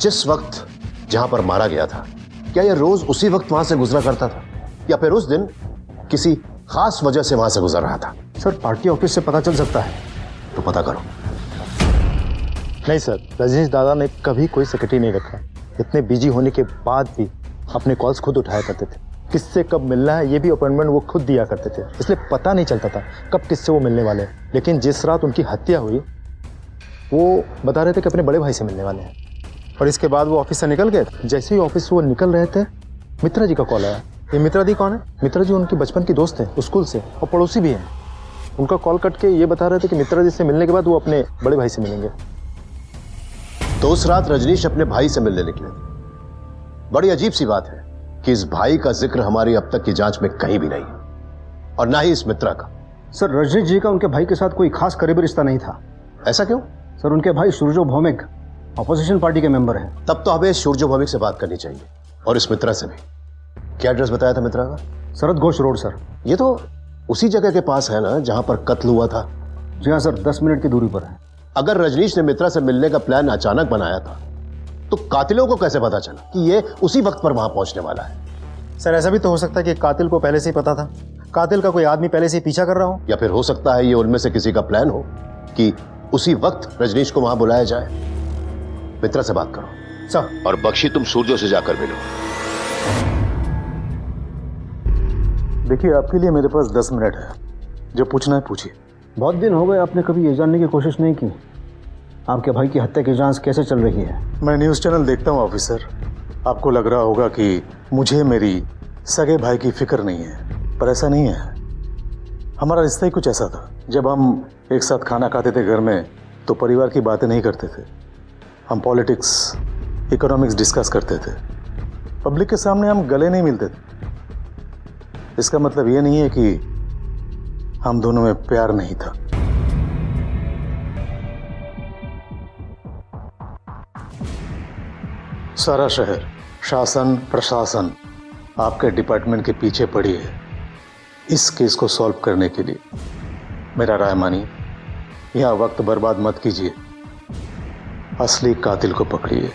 जिस वक्त जहां पर मारा गया था, क्या यह रोज उसी वक्त वहां से गुजरा करता था या फिर उस दिन किसी खास वजह से वहां से गुजर रहा था? सर पार्टी ऑफिस से पता चल सकता है, तो पता करो। नहीं सर, रजनीश दादा ने कभी कोई सेक्रेटरी नहीं रखा। इतने बिजी होने के बाद भी अपने कॉल्स खुद उठाया करते थे। किससे कब मिलना है ये भी अपॉइंटमेंट वो खुद दिया करते थे, इसलिए पता नहीं चलता था कब किससे वो मिलने वाले हैं। लेकिन जिस रात उनकी हत्या हुई वो बता रहे थे कि अपने बड़े भाई से मिलने वाले हैं और इसके बाद वो ऑफिस से निकल गए। जैसे ही ऑफिस से वो निकल रहे थे मित्रा जी का कॉल आया। ये मित्रा दी कौन है? मित्रा जी उनके बचपन की दोस्त हैं, स्कूल से, और पड़ोसी भी हैं। उनका कॉल कट के ये बता रहे थे कि मित्रा जी से मिलने के बाद वो अपने बड़े भाई से मिलेंगे। तो उस रात रजनीश अपने भाई से मिलने निकले। बड़ी अजीब सी बात है कि इस भाई का जिक्र हमारी अब तक की जांच में कहीं भी नहीं है और ना ही इस मित्रा का। सर रजनीश जी का उनके भाई के साथ कोई खास करीबी रिश्ता नहीं था। ऐसा क्यों? सर उनके भाई सूरजो भौमिक ऑपोजिशन पार्टी के मेंबर हैं। तब तो हमें सूरजो भौमिक से बात करनी चाहिए और इस मित्रा से भी। क्या एड्रेस बताया था मित्रा का? शरद घोष रोड सर। ये तो उसी जगह के पास है ना जहां पर कत्ल हुआ था? जी हाँ सर, 10 मिनट की दूरी पर है। अगर रजनीश ने मित्रा से मिलने का प्लान अचानक बनाया था तो कातिलों को कैसे पता चला कि ये उसी वक्त पर वहां पहुंचने वाला है? सर ऐसा भी तो हो सकता है कि कातिल को पहले से ही पता था, कातिल का कोई आदमी पहले से ही पीछा कर रहा हो। या फिर हो सकता है ये उनमें से किसी का प्लान हो कि उसी वक्त रजनीश को वहां बुलाया जाए। मित्रा से बात करो सर। और बख्शी तुम सूरजो से जाकर मिलो। देखिए आपके लिए मेरे पास 10 मिनट है, जो पूछना है पूछिए। बहुत दिन हो गए आपने कभी ये जानने की कोशिश नहीं की आपके भाई की हत्या की जांच कैसे चल रही है? मैं न्यूज़ चैनल देखता हूँ ऑफिसर। आपको लग रहा होगा कि मुझे मेरी सगे भाई की फिक्र नहीं है, पर ऐसा नहीं है। हमारा रिश्ता ही कुछ ऐसा था। जब हम एक साथ खाना खाते थे घर में तो परिवार की बातें नहीं करते थे, हम पॉलिटिक्स, इकोनॉमिक्स डिस्कस करते थे। पब्लिक के सामने हम गले नहीं मिलते थे। इसका मतलब ये नहीं है कि हम दोनों में प्यार नहीं था। सारा शहर, शासन, प्रशासन आपके डिपार्टमेंट के पीछे पड़ी है इस केस को सॉल्व करने के लिए। मेरा राय मानिए, यहाँ वक्त बर्बाद मत कीजिए, असली कातिल को पकड़िए।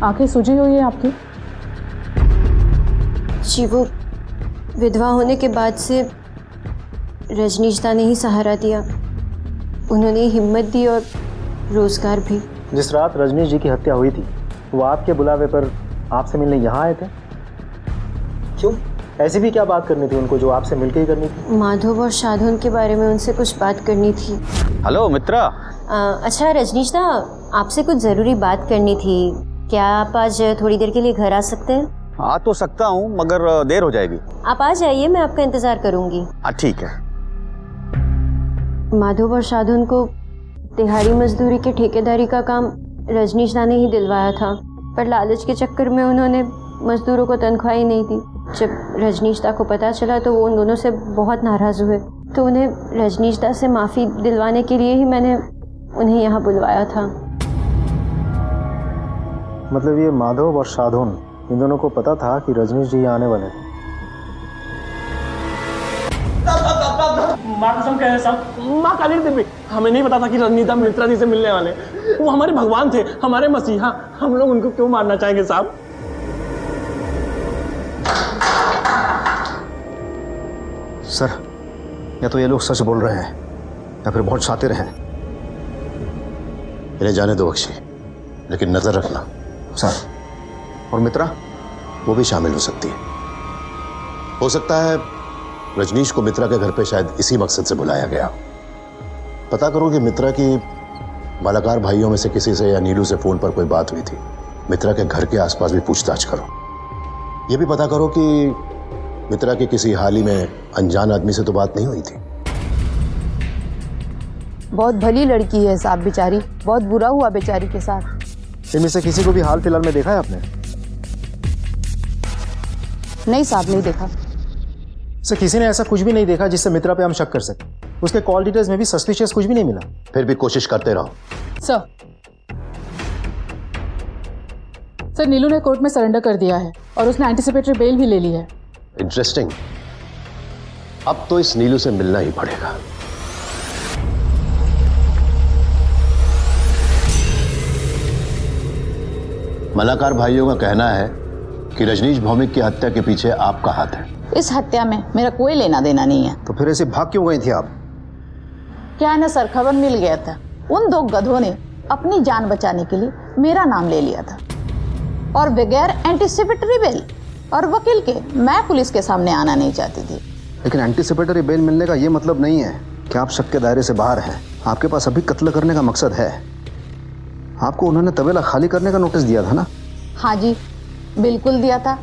आंखें सूजी हुई है आपकी? जी वो विधवा होने के बाद से रजनीशदा ने ही सहारा दिया, उन्होंने हिम्मत दी और रोजगार भी। जिस रात रजनीश जी की हत्या हुई थी वो आपके बुलावे पर आपसे मिलने यहाँ आए थे, क्यों? ऐसी भी क्या बात करनी थी उनको जो आपसे मिलकर ही करनी थी? माधव और शाधुन के बारे में उनसे कुछ बात करनी थी। हेलो मित्रा। अच्छा रजनीशदा, आपसे कुछ ज़रूरी बात करनी थी, क्या आप आज थोड़ी देर के लिए घर आ सकते हैं? आ तो सकता हूँ मगर देर हो जाएगी। आप आ जाइए, मैं आपका इंतज़ार करूँगी। ठीक है। माधव और शाधुन को दिहाड़ी मजदूरी के ठेकेदारी का काम रजनीशदा ने ही दिलवाया था, पर लालच के चक्कर में उन्होंने मजदूरों को तनख्वाह ही नहीं दी। जब रजनीशदा को पता चला तो वो उन दोनों से बहुत नाराज़ हुए, तो उन्हें रजनीशदा से माफ़ी दिलवाने के लिए ही मैंने उन्हें यहाँ बुलवाया था। मतलब ये माधव और शाधुन इन दोनों को पता था कि रजनीश जी आने वाले हैं? माँ कसम कहे साहब, माँ काली देवी, हमें नहीं पता था कि रजनीशदा मित्रा जी से मिलने वाले। वो हमारे भगवान थे, हमारे मसीहा, हम लोग उनको क्यों मारना चाहेंगे साहब? सर, या तो ये लोग सच बोल रहे हैं या फिर बहुत शातिर हैं। इन्हें जाने दो बख्शी, लेकिन नजर रखना सर। और मित्रा वो भी शामिल हो सकती है। हो सकता है रजनीश को मित्रा के घर पे शायद इसी मकसद से बुलाया गया। पता करो कि मित्रा की मालाकार भाइयों में से किसी से या नीलू से फोन पर कोई बात हुई थी। मित्रा के घर के आसपास भी पूछताछ करो। यह भी पता करो कि मित्रा की किसी हाल ही में अनजान आदमी से तो बात नहीं हुई थी। बहुत भली लड़की है साहब, बेचारी बहुत बुरा हुआ बेचारी के साथ। इनमें से किसी को भी हाल फिलहाल में देखा है आपने? नहीं साहब, नहीं देखा। सर, किसी ने ऐसा कुछ भी नहीं देखा जिससे मित्रा पे हम शक कर सके। उसके कॉल डिटेल्स में भी सस्पिशियस कुछ भी नहीं मिला। फिर भी कोशिश करते रहो। सर नीलू ने कोर्ट में सरेंडर कर दिया है और उसने एंटीसिपेटरी बेल भी ले ली है। इंटरेस्टिंग। अब तो इस नीलू से मिलना ही पड़ेगा। मलाकार भाइयों का कहना है कि रजनीश भौमिक की हत्या के पीछे आपका हाथ है। इस हत्या में मेरा कोई लेना देना नहीं है। तो फिर ऐसे भाग क्यों गई थी आप? क्या है ना सर, खबर मिल गया था, उन दो गधों ने अपनी जान बचाने के लिए मेरा नाम ले लिया था और बगैर एंटीसिपेटरी बेल और वकील के मैं पुलिस के सामने आना नहीं चाहती थी। लेकिन एंटीसिपेटरी बेल मिलने का ये मतलब नहीं है कि आप शक के दायरे से बाहर हैं। आपके पास अभी कत्ल करने का मकसद है। आपको उन्होंने तबेला खाली करने का नोटिस दिया था ना? हाँ जी, बिल्कुल दिया था।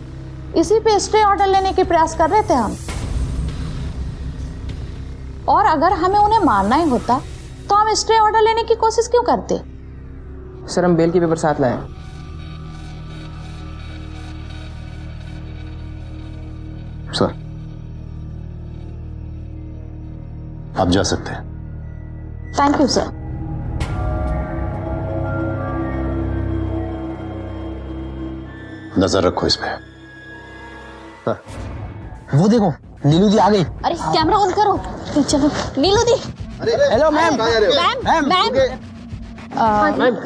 इसी पे स्टे ऑर्डर लेने के प्रयास कर रहे थे हम। और अगर हमें उन्हें मारना ही होता तो हम स्टे ऑर्डर लेने की कोशिश क्यों करते? सर, हम बेल के पेपर साथ लाए। सर, आप जा सकते हैं। Thank you sir. नजर रखो इस पे। वो देखो, नीलू दी आ गई। अरे कैमरा ऑन करो। चलो नीलू दी। Hello ma'am.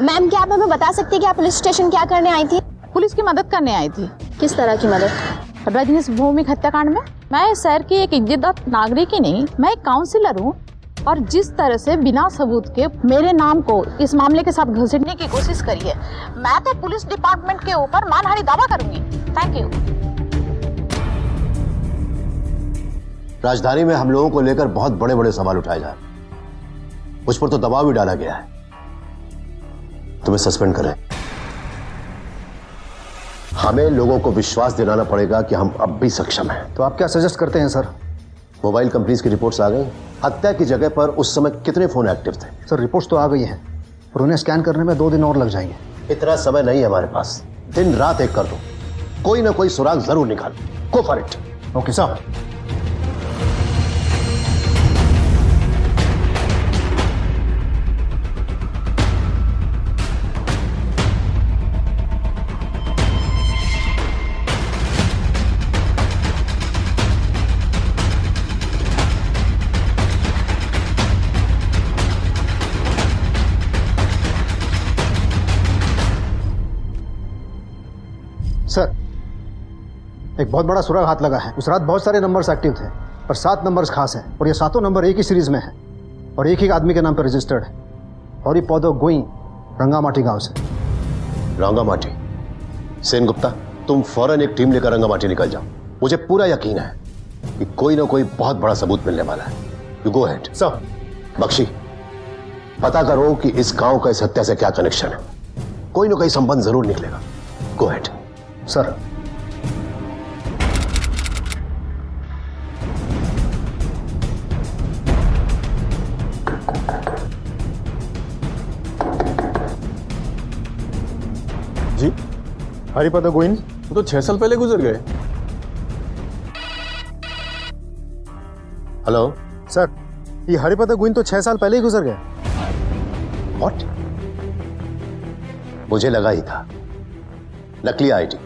मैम क्या आप हमें बता सकती हैं कि आप पुलिस स्टेशन क्या करने आई थी? पुलिस की मदद करने आई थी। किस तरह की मदद? रजनीश भौमिक हत्याकांड में। मैं शहर की एक इज्जतदार नागरिक ही नहीं, मैं एक काउंसिलर हूँ और जिस तरह से बिना सबूत के मेरे नाम को इस मामले के साथ घसीटने की कोशिश करी है, मैं तो पुलिस डिपार्टमेंट के ऊपर मानहानि दावा करूंगी। Thank you. राजधानी में हम लोगों को लेकर बहुत बड़े बड़े सवाल उठाए जा रहे हैं। मुझ पर तो दबाव भी डाला गया है। तुम्हें सस्पेंड करें। हमें लोगों को विश्वास दिलाना पड़ेगा कि हम अब भी सक्षम हैं। तो आप क्या सजेस्ट करते हैं सर? मोबाइल कंपनीज की रिपोर्ट्स आ गई। हत्या की जगह पर उस समय कितने फोन एक्टिव थे? सर, रिपोर्ट्स तो आ गई हैं और उन्हें स्कैन करने में 2 दिन और लग जाएंगे। इतना समय नहीं है हमारे पास। दिन रात एक कर दो, कोई ना कोई सुराग जरूर निकाल। Go for it. Okay sir. एक बहुत बड़ा सुराग हाथ लगा है। उस रात बहुत सारे नंबर्स एक्टिव थे, पर 7 नंबर्स खास हैं और ये 7 नंबर एक ही सीरीज में है और एक ही आदमी के नाम पर रजिस्टर्ड है। और ये पौधो गोई रंगामाटी गांव से। रंगामाटी? सेन गुप्ता, तुम फौरन एक टीम लेकर रंगामाटी निकल जाओ। मुझे पूरा यकीन है कि कोई ना कोई बहुत बड़ा सबूत मिलने वाला है। You go ahead. Sir. Bakshi, पता करो कि इस गांव का इस हत्या से क्या कनेक्शन है। कोई ना कोई संबंध जरूर निकलेगा। गो अहेड। सर। जी हरिपद गोइन वो तो 6 साल पहले गुजर गए। हेलो सर, ये हरिपद गोइन तो 6 साल पहले ही गुजर गए। व्हाट? मुझे लगा ही था। नकली आईडी,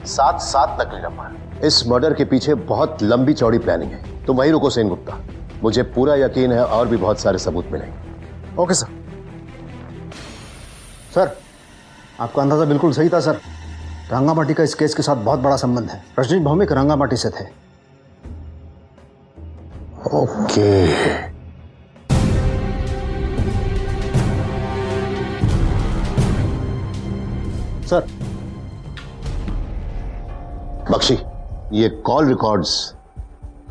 7 नकली नंबर। इस मर्डर के पीछे बहुत लंबी चौड़ी प्लानिंग है। तुम वहीं रुको सेन गुप्ता, मुझे पूरा यकीन है और भी बहुत सारे सबूत मिलेंगे। Okay sir. सर, आपका अंदाजा बिल्कुल सही था सर। रंगामाटी का इस केस के साथ बहुत बड़ा संबंध है। रजनीश भौमिक रंगामाटी से थे। ओके। सर। बख्शी, ये कॉल रिकॉर्ड्स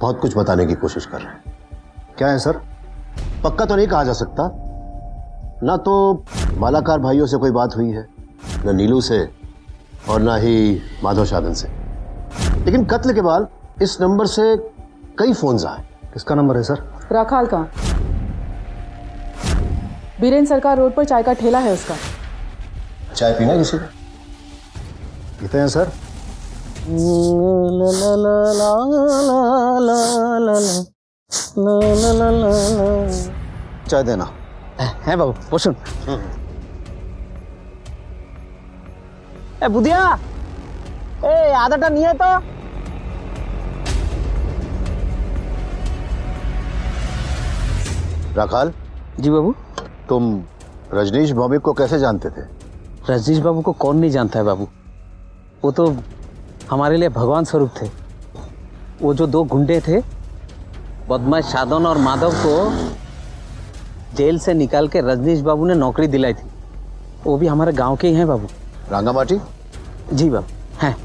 बहुत कुछ बताने की कोशिश कर रहे हैं। क्या है सर? पक्का तो नहीं कहा जा सकता। ना तो मालाकार भाइयों से कोई बात हुई है, ना नीलू से और ना ही माधव शादन से। लेकिन कत्ल के बाद इस नंबर से कई फोन्स आए। किसका नंबर है सर? राखाल का। बीरेन्द्र सरकार रोड पर चाय का ठेला है उसका। चाय पीना किसी को? पीते हैं सर। चाय देना है बाबू। वो सुन। ए बुधिया, ए आधा टन नहीं है तो। राखाल। जी बाबू। तुम रजनीश भौमिक को कैसे जानते थे? रजनीश बाबू को कौन नहीं जानता है बाबू। वो तो हमारे लिए भगवान स्वरूप थे। वो जो 2 गुंडे थे, बदमाश शादन और माधव को जेल से निकाल के रजनीश बाबू ने नौकरी दिलाई थी। वो भी हमारे गांव के ही हैं बाबू। रंगामाटी? जी बाबू हैं।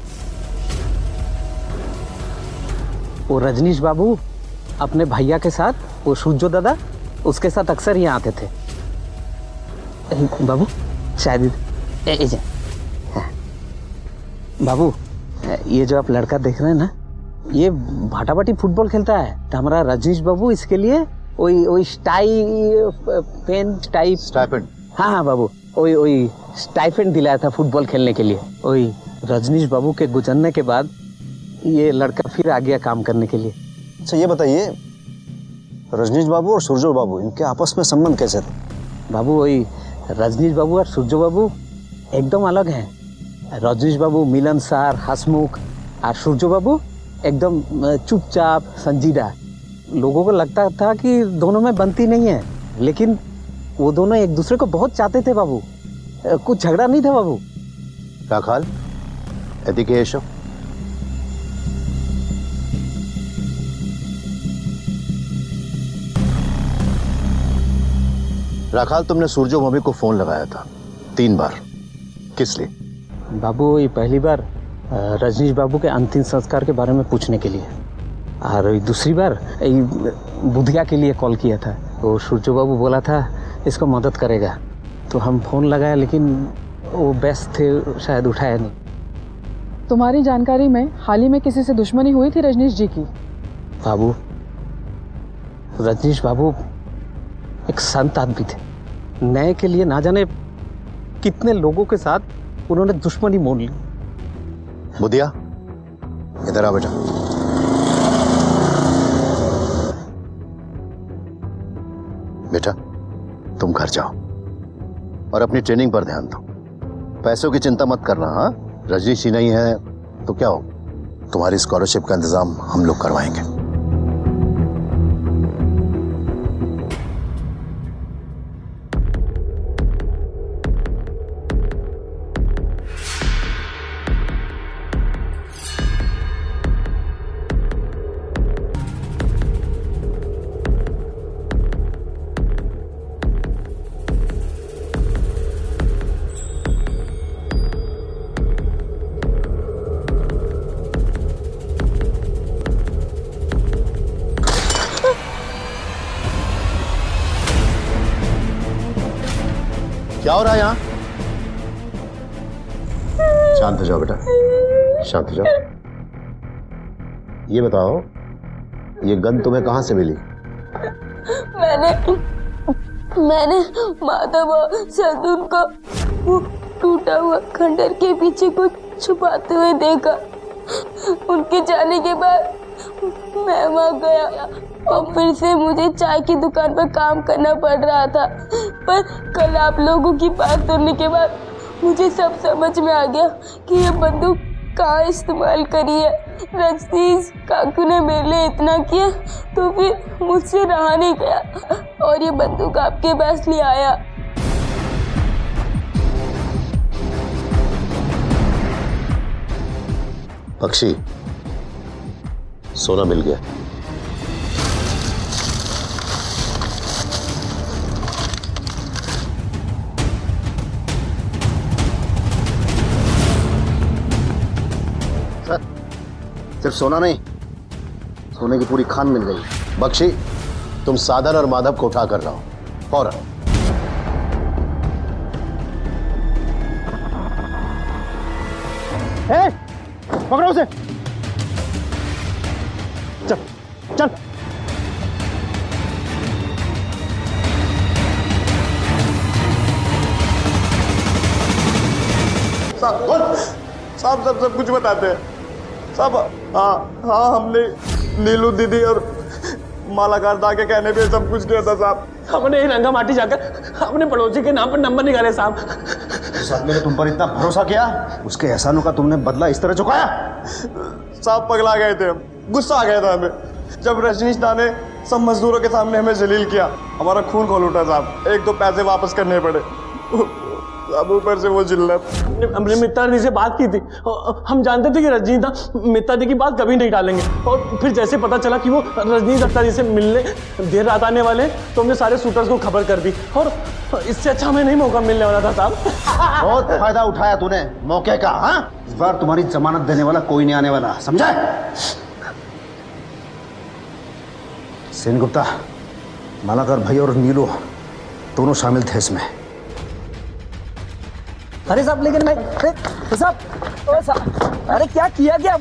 वो रजनीश बाबू अपने भैया के साथ, वो सूर्यो दादा, उसके साथ अक्सर यहाँ आते थे। बाबू शायद बाबू, ये जो आप लड़का देख रहे हैं ना, ये भाटाभाटी फुटबॉल खेलता है। तो हमारा रजनीश बाबू इसके लिए वही स्टाइपेंड। हाँ बाबू, वही स्टाइपेंड दिलाया था फुटबॉल खेलने के लिए। वही रजनीश बाबू के गुजरने के बाद ये लड़का फिर आ गया काम करने के लिए। अच्छा ये बताइए, रजनीश बाबू और सूर्यो बाबू इनके आपस में संबंध कैसे थे? बाबू वही रजनीश बाबू और सूर्यो बाबू एकदम अलग हैं। रजनीश बाबू मिलनसार, हंसमुख, और सूर्यो बाबू एकदम चुपचाप, संजीदा। लोगों को लगता था कि दोनों में बनती नहीं है, लेकिन वो दोनों एक दूसरे को बहुत चाहते थे बाबू। कुछ झगड़ा नहीं था बाबू। राखाल, एदिके एशो। राखाल, तुमने सूर्यो भौमिक को फोन लगाया था 3 बार, किस लिए? बाबू ये पहली बार रजनीश बाबू के अंतिम संस्कार के बारे में पूछने के लिए, और दूसरी बार बुधिया के लिए कॉल किया था। वो सूर्यो बाबू बोला था इसको मदद करेगा, तो हम फोन लगाया, लेकिन वो व्यस्त थे, शायद उठाया नहीं। तुम्हारी जानकारी में हाल ही में किसी से दुश्मनी हुई थी रजनीश जी की? बाबू, रजनीश बाबू एक संत आदमी थे। न्याय के लिए ना जाने कितने लोगों के साथ उन्होंने दुश्मनी मोल ली। बुधिया, इधर आ बेटा। बेटा, तुम घर जाओ और अपनी ट्रेनिंग पर ध्यान दो। पैसों की चिंता मत करना। हाँ, रजनीश ही नहीं है तो क्या हो, तुम्हारी स्कॉलरशिप का इंतजाम हम लोग करवाएंगे। क्या हो रहा है यहाँ? शांत हो जाओ बेटा, शांत हो जाओ। ये बताओ, ये गन तुम्हें कहां से मिली? मैंने माधव और सदुन को वो टूटा हुआ खंडर के पीछे कुछ छुपाते हुए देखा। उनके जाने के बाद मैं वहां गया और फिर से मुझे चाय की दुकान पर काम करना पड़ रहा था। पर कल आप लोगों की बात सुनने के बाद मुझे सब समझ में आ गया कि ये बंदूक कहाँ इस्तेमाल करी है। रजनीश काकू ने मेरे लिए इतना किया तो फिर मुझसे रहा नहीं गया और ये बंदूक आपके पास ले आया। पक्षी, सोना मिल गया। सर, सिर्फ सोना नहीं, सोने की पूरी खान मिल गई। बख्शी, तुम साधन और माधव को उठा कर लाओ फौरन। पकड़ो उसे। चल चल। साहब सब कुछ बताते हैं साहब। हाँ हमने नीलू दीदी और मालाकार दा के कहने पे सब कुछ किया था साहब। हमने ही रंगा माटी जाकर अपने पड़ोसी के नाम पर नंबर निकाले साहब। साहब ने तुम पर इतना भरोसा किया, उसके एहसानों का तुमने बदला इस तरह चुकाया? साहब पगला गए थे हम, गुस्सा आ गया था हमें जब रजनीश दा ने सब मजदूरों के सामने हमें जलील किया। हमारा खून खोल उठा साहब, एक दो पैसे वापस करने पड़े। अब ऊपर से वो जिल्लत। हमने मित्ता दी से बात की थी, हम जानते थे कि रजनीश दा मित्ता दी की बात कभी नहीं टालेंगे। और फिर जैसे पता चला कि वो रजनीश दत्ता जी से मिलने देर रात आने वाले, तो हमने सारे शूटर्स को खबर कर दी। और इससे अच्छा हमें नहीं मौका मिलने वाला था साहब। बहुत फायदा उठाया तूने मौके का। हाँ, इस बार तुम्हारी जमानत देने वाला कोई नहीं आने वाला, समझा? सेन गुप्ता, मालाकार भाई और नीलू दोनों शामिल थे इसमें। अरे साहब, लेकिन मैं साहब, अरे क्या किया क्या?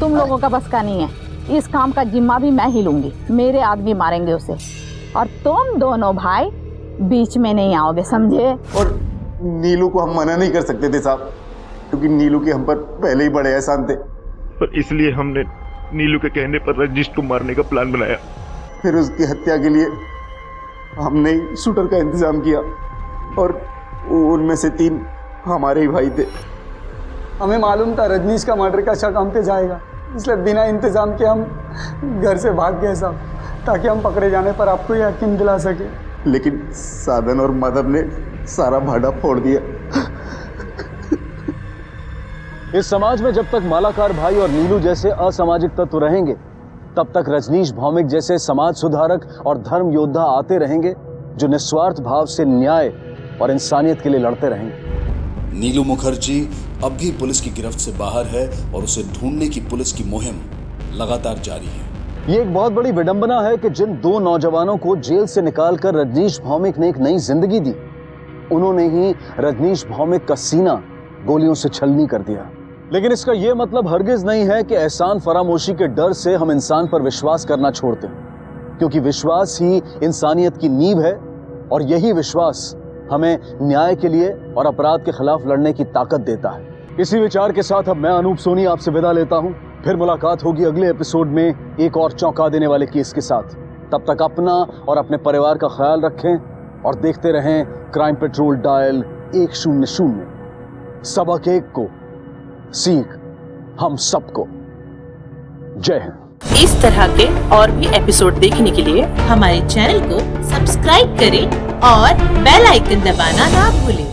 तुम लोगों का बस का नहीं है, इस काम का जिम्मा भी मैं ही लूंगी। मेरे आदमी मारेंगे उसे और तुम दोनों भाई बीच में नहीं आओगे, समझे? और नीलू को हम मना नहीं कर सकते थे साहब, क्योंकि नीलू के हम पर पहले ही बड़े एहसान थे। पर इसलिए हमने नीलू के कहने पर रजनीश को मारने का प्लान बनाया। फिर उसकी हत्या के लिए हमने ही शूटर का इंतजाम किया और उनमें से 3 हमारे ही भाई थे। हमें मालूम था रजनीश का मर्डर का शक हम पे जाएगा, इसलिए बिना इंतजाम के हम घर से भाग गए साहब, ताकि हम पकड़े जाने पर आपको यकीन दिला सके। लेकिन साधन और माधव ने सारा भाड़ा फोड़ दिया। इस समाज में जब तक मालाकार भाई और नीलू जैसे असामाजिक तत्व रहेंगे, तब तक रजनीश भौमिक जैसे समाज सुधारक और धर्म योद्धा आते रहेंगे, जो निस्वार्थ भाव से न्याय और इंसानियत के लिए लड़ते रहेंगे। नीलू मुखर्जी अब भी पुलिस की गिरफ्त से बाहर है और उसे ढूंढने की पुलिस की मुहिम लगातार जारी है। ये एक बहुत बड़ी विडंबना है कि जिन 2 नौजवानों को जेल से निकालकर रजनीश भौमिक ने एक नई जिंदगी दी, उन्होंने ही रजनीश भौमिक का सीना गोलियों से छलनी कर दिया। लेकिन इसका यह मतलब हरगिज नहीं है कि एहसान फरामोशी के डर से हम इंसान पर विश्वास करना छोड़ते हैं, क्योंकि विश्वास ही इंसानियत की नींव है और यही विश्वास हमें न्याय के लिए और अपराध के खिलाफ लड़ने की ताकत देता है। इसी विचार के साथ अब मैं अनूप सोनी आपसे विदा लेता हूं। फिर मुलाकात होगी अगले एपिसोड में एक और चौंका देने वाले केस के साथ। तब तक अपना और अपने परिवार का ख्याल रखें और देखते रहें क्राइम पेट्रोल डायल 100। सबक एक को, सीख हम सबको। जय हिंद। इस तरह के और भी एपिसोड देखने के लिए हमारे चैनल को सब्सक्राइब करें और बेल आइकन दबाना ना भूलें।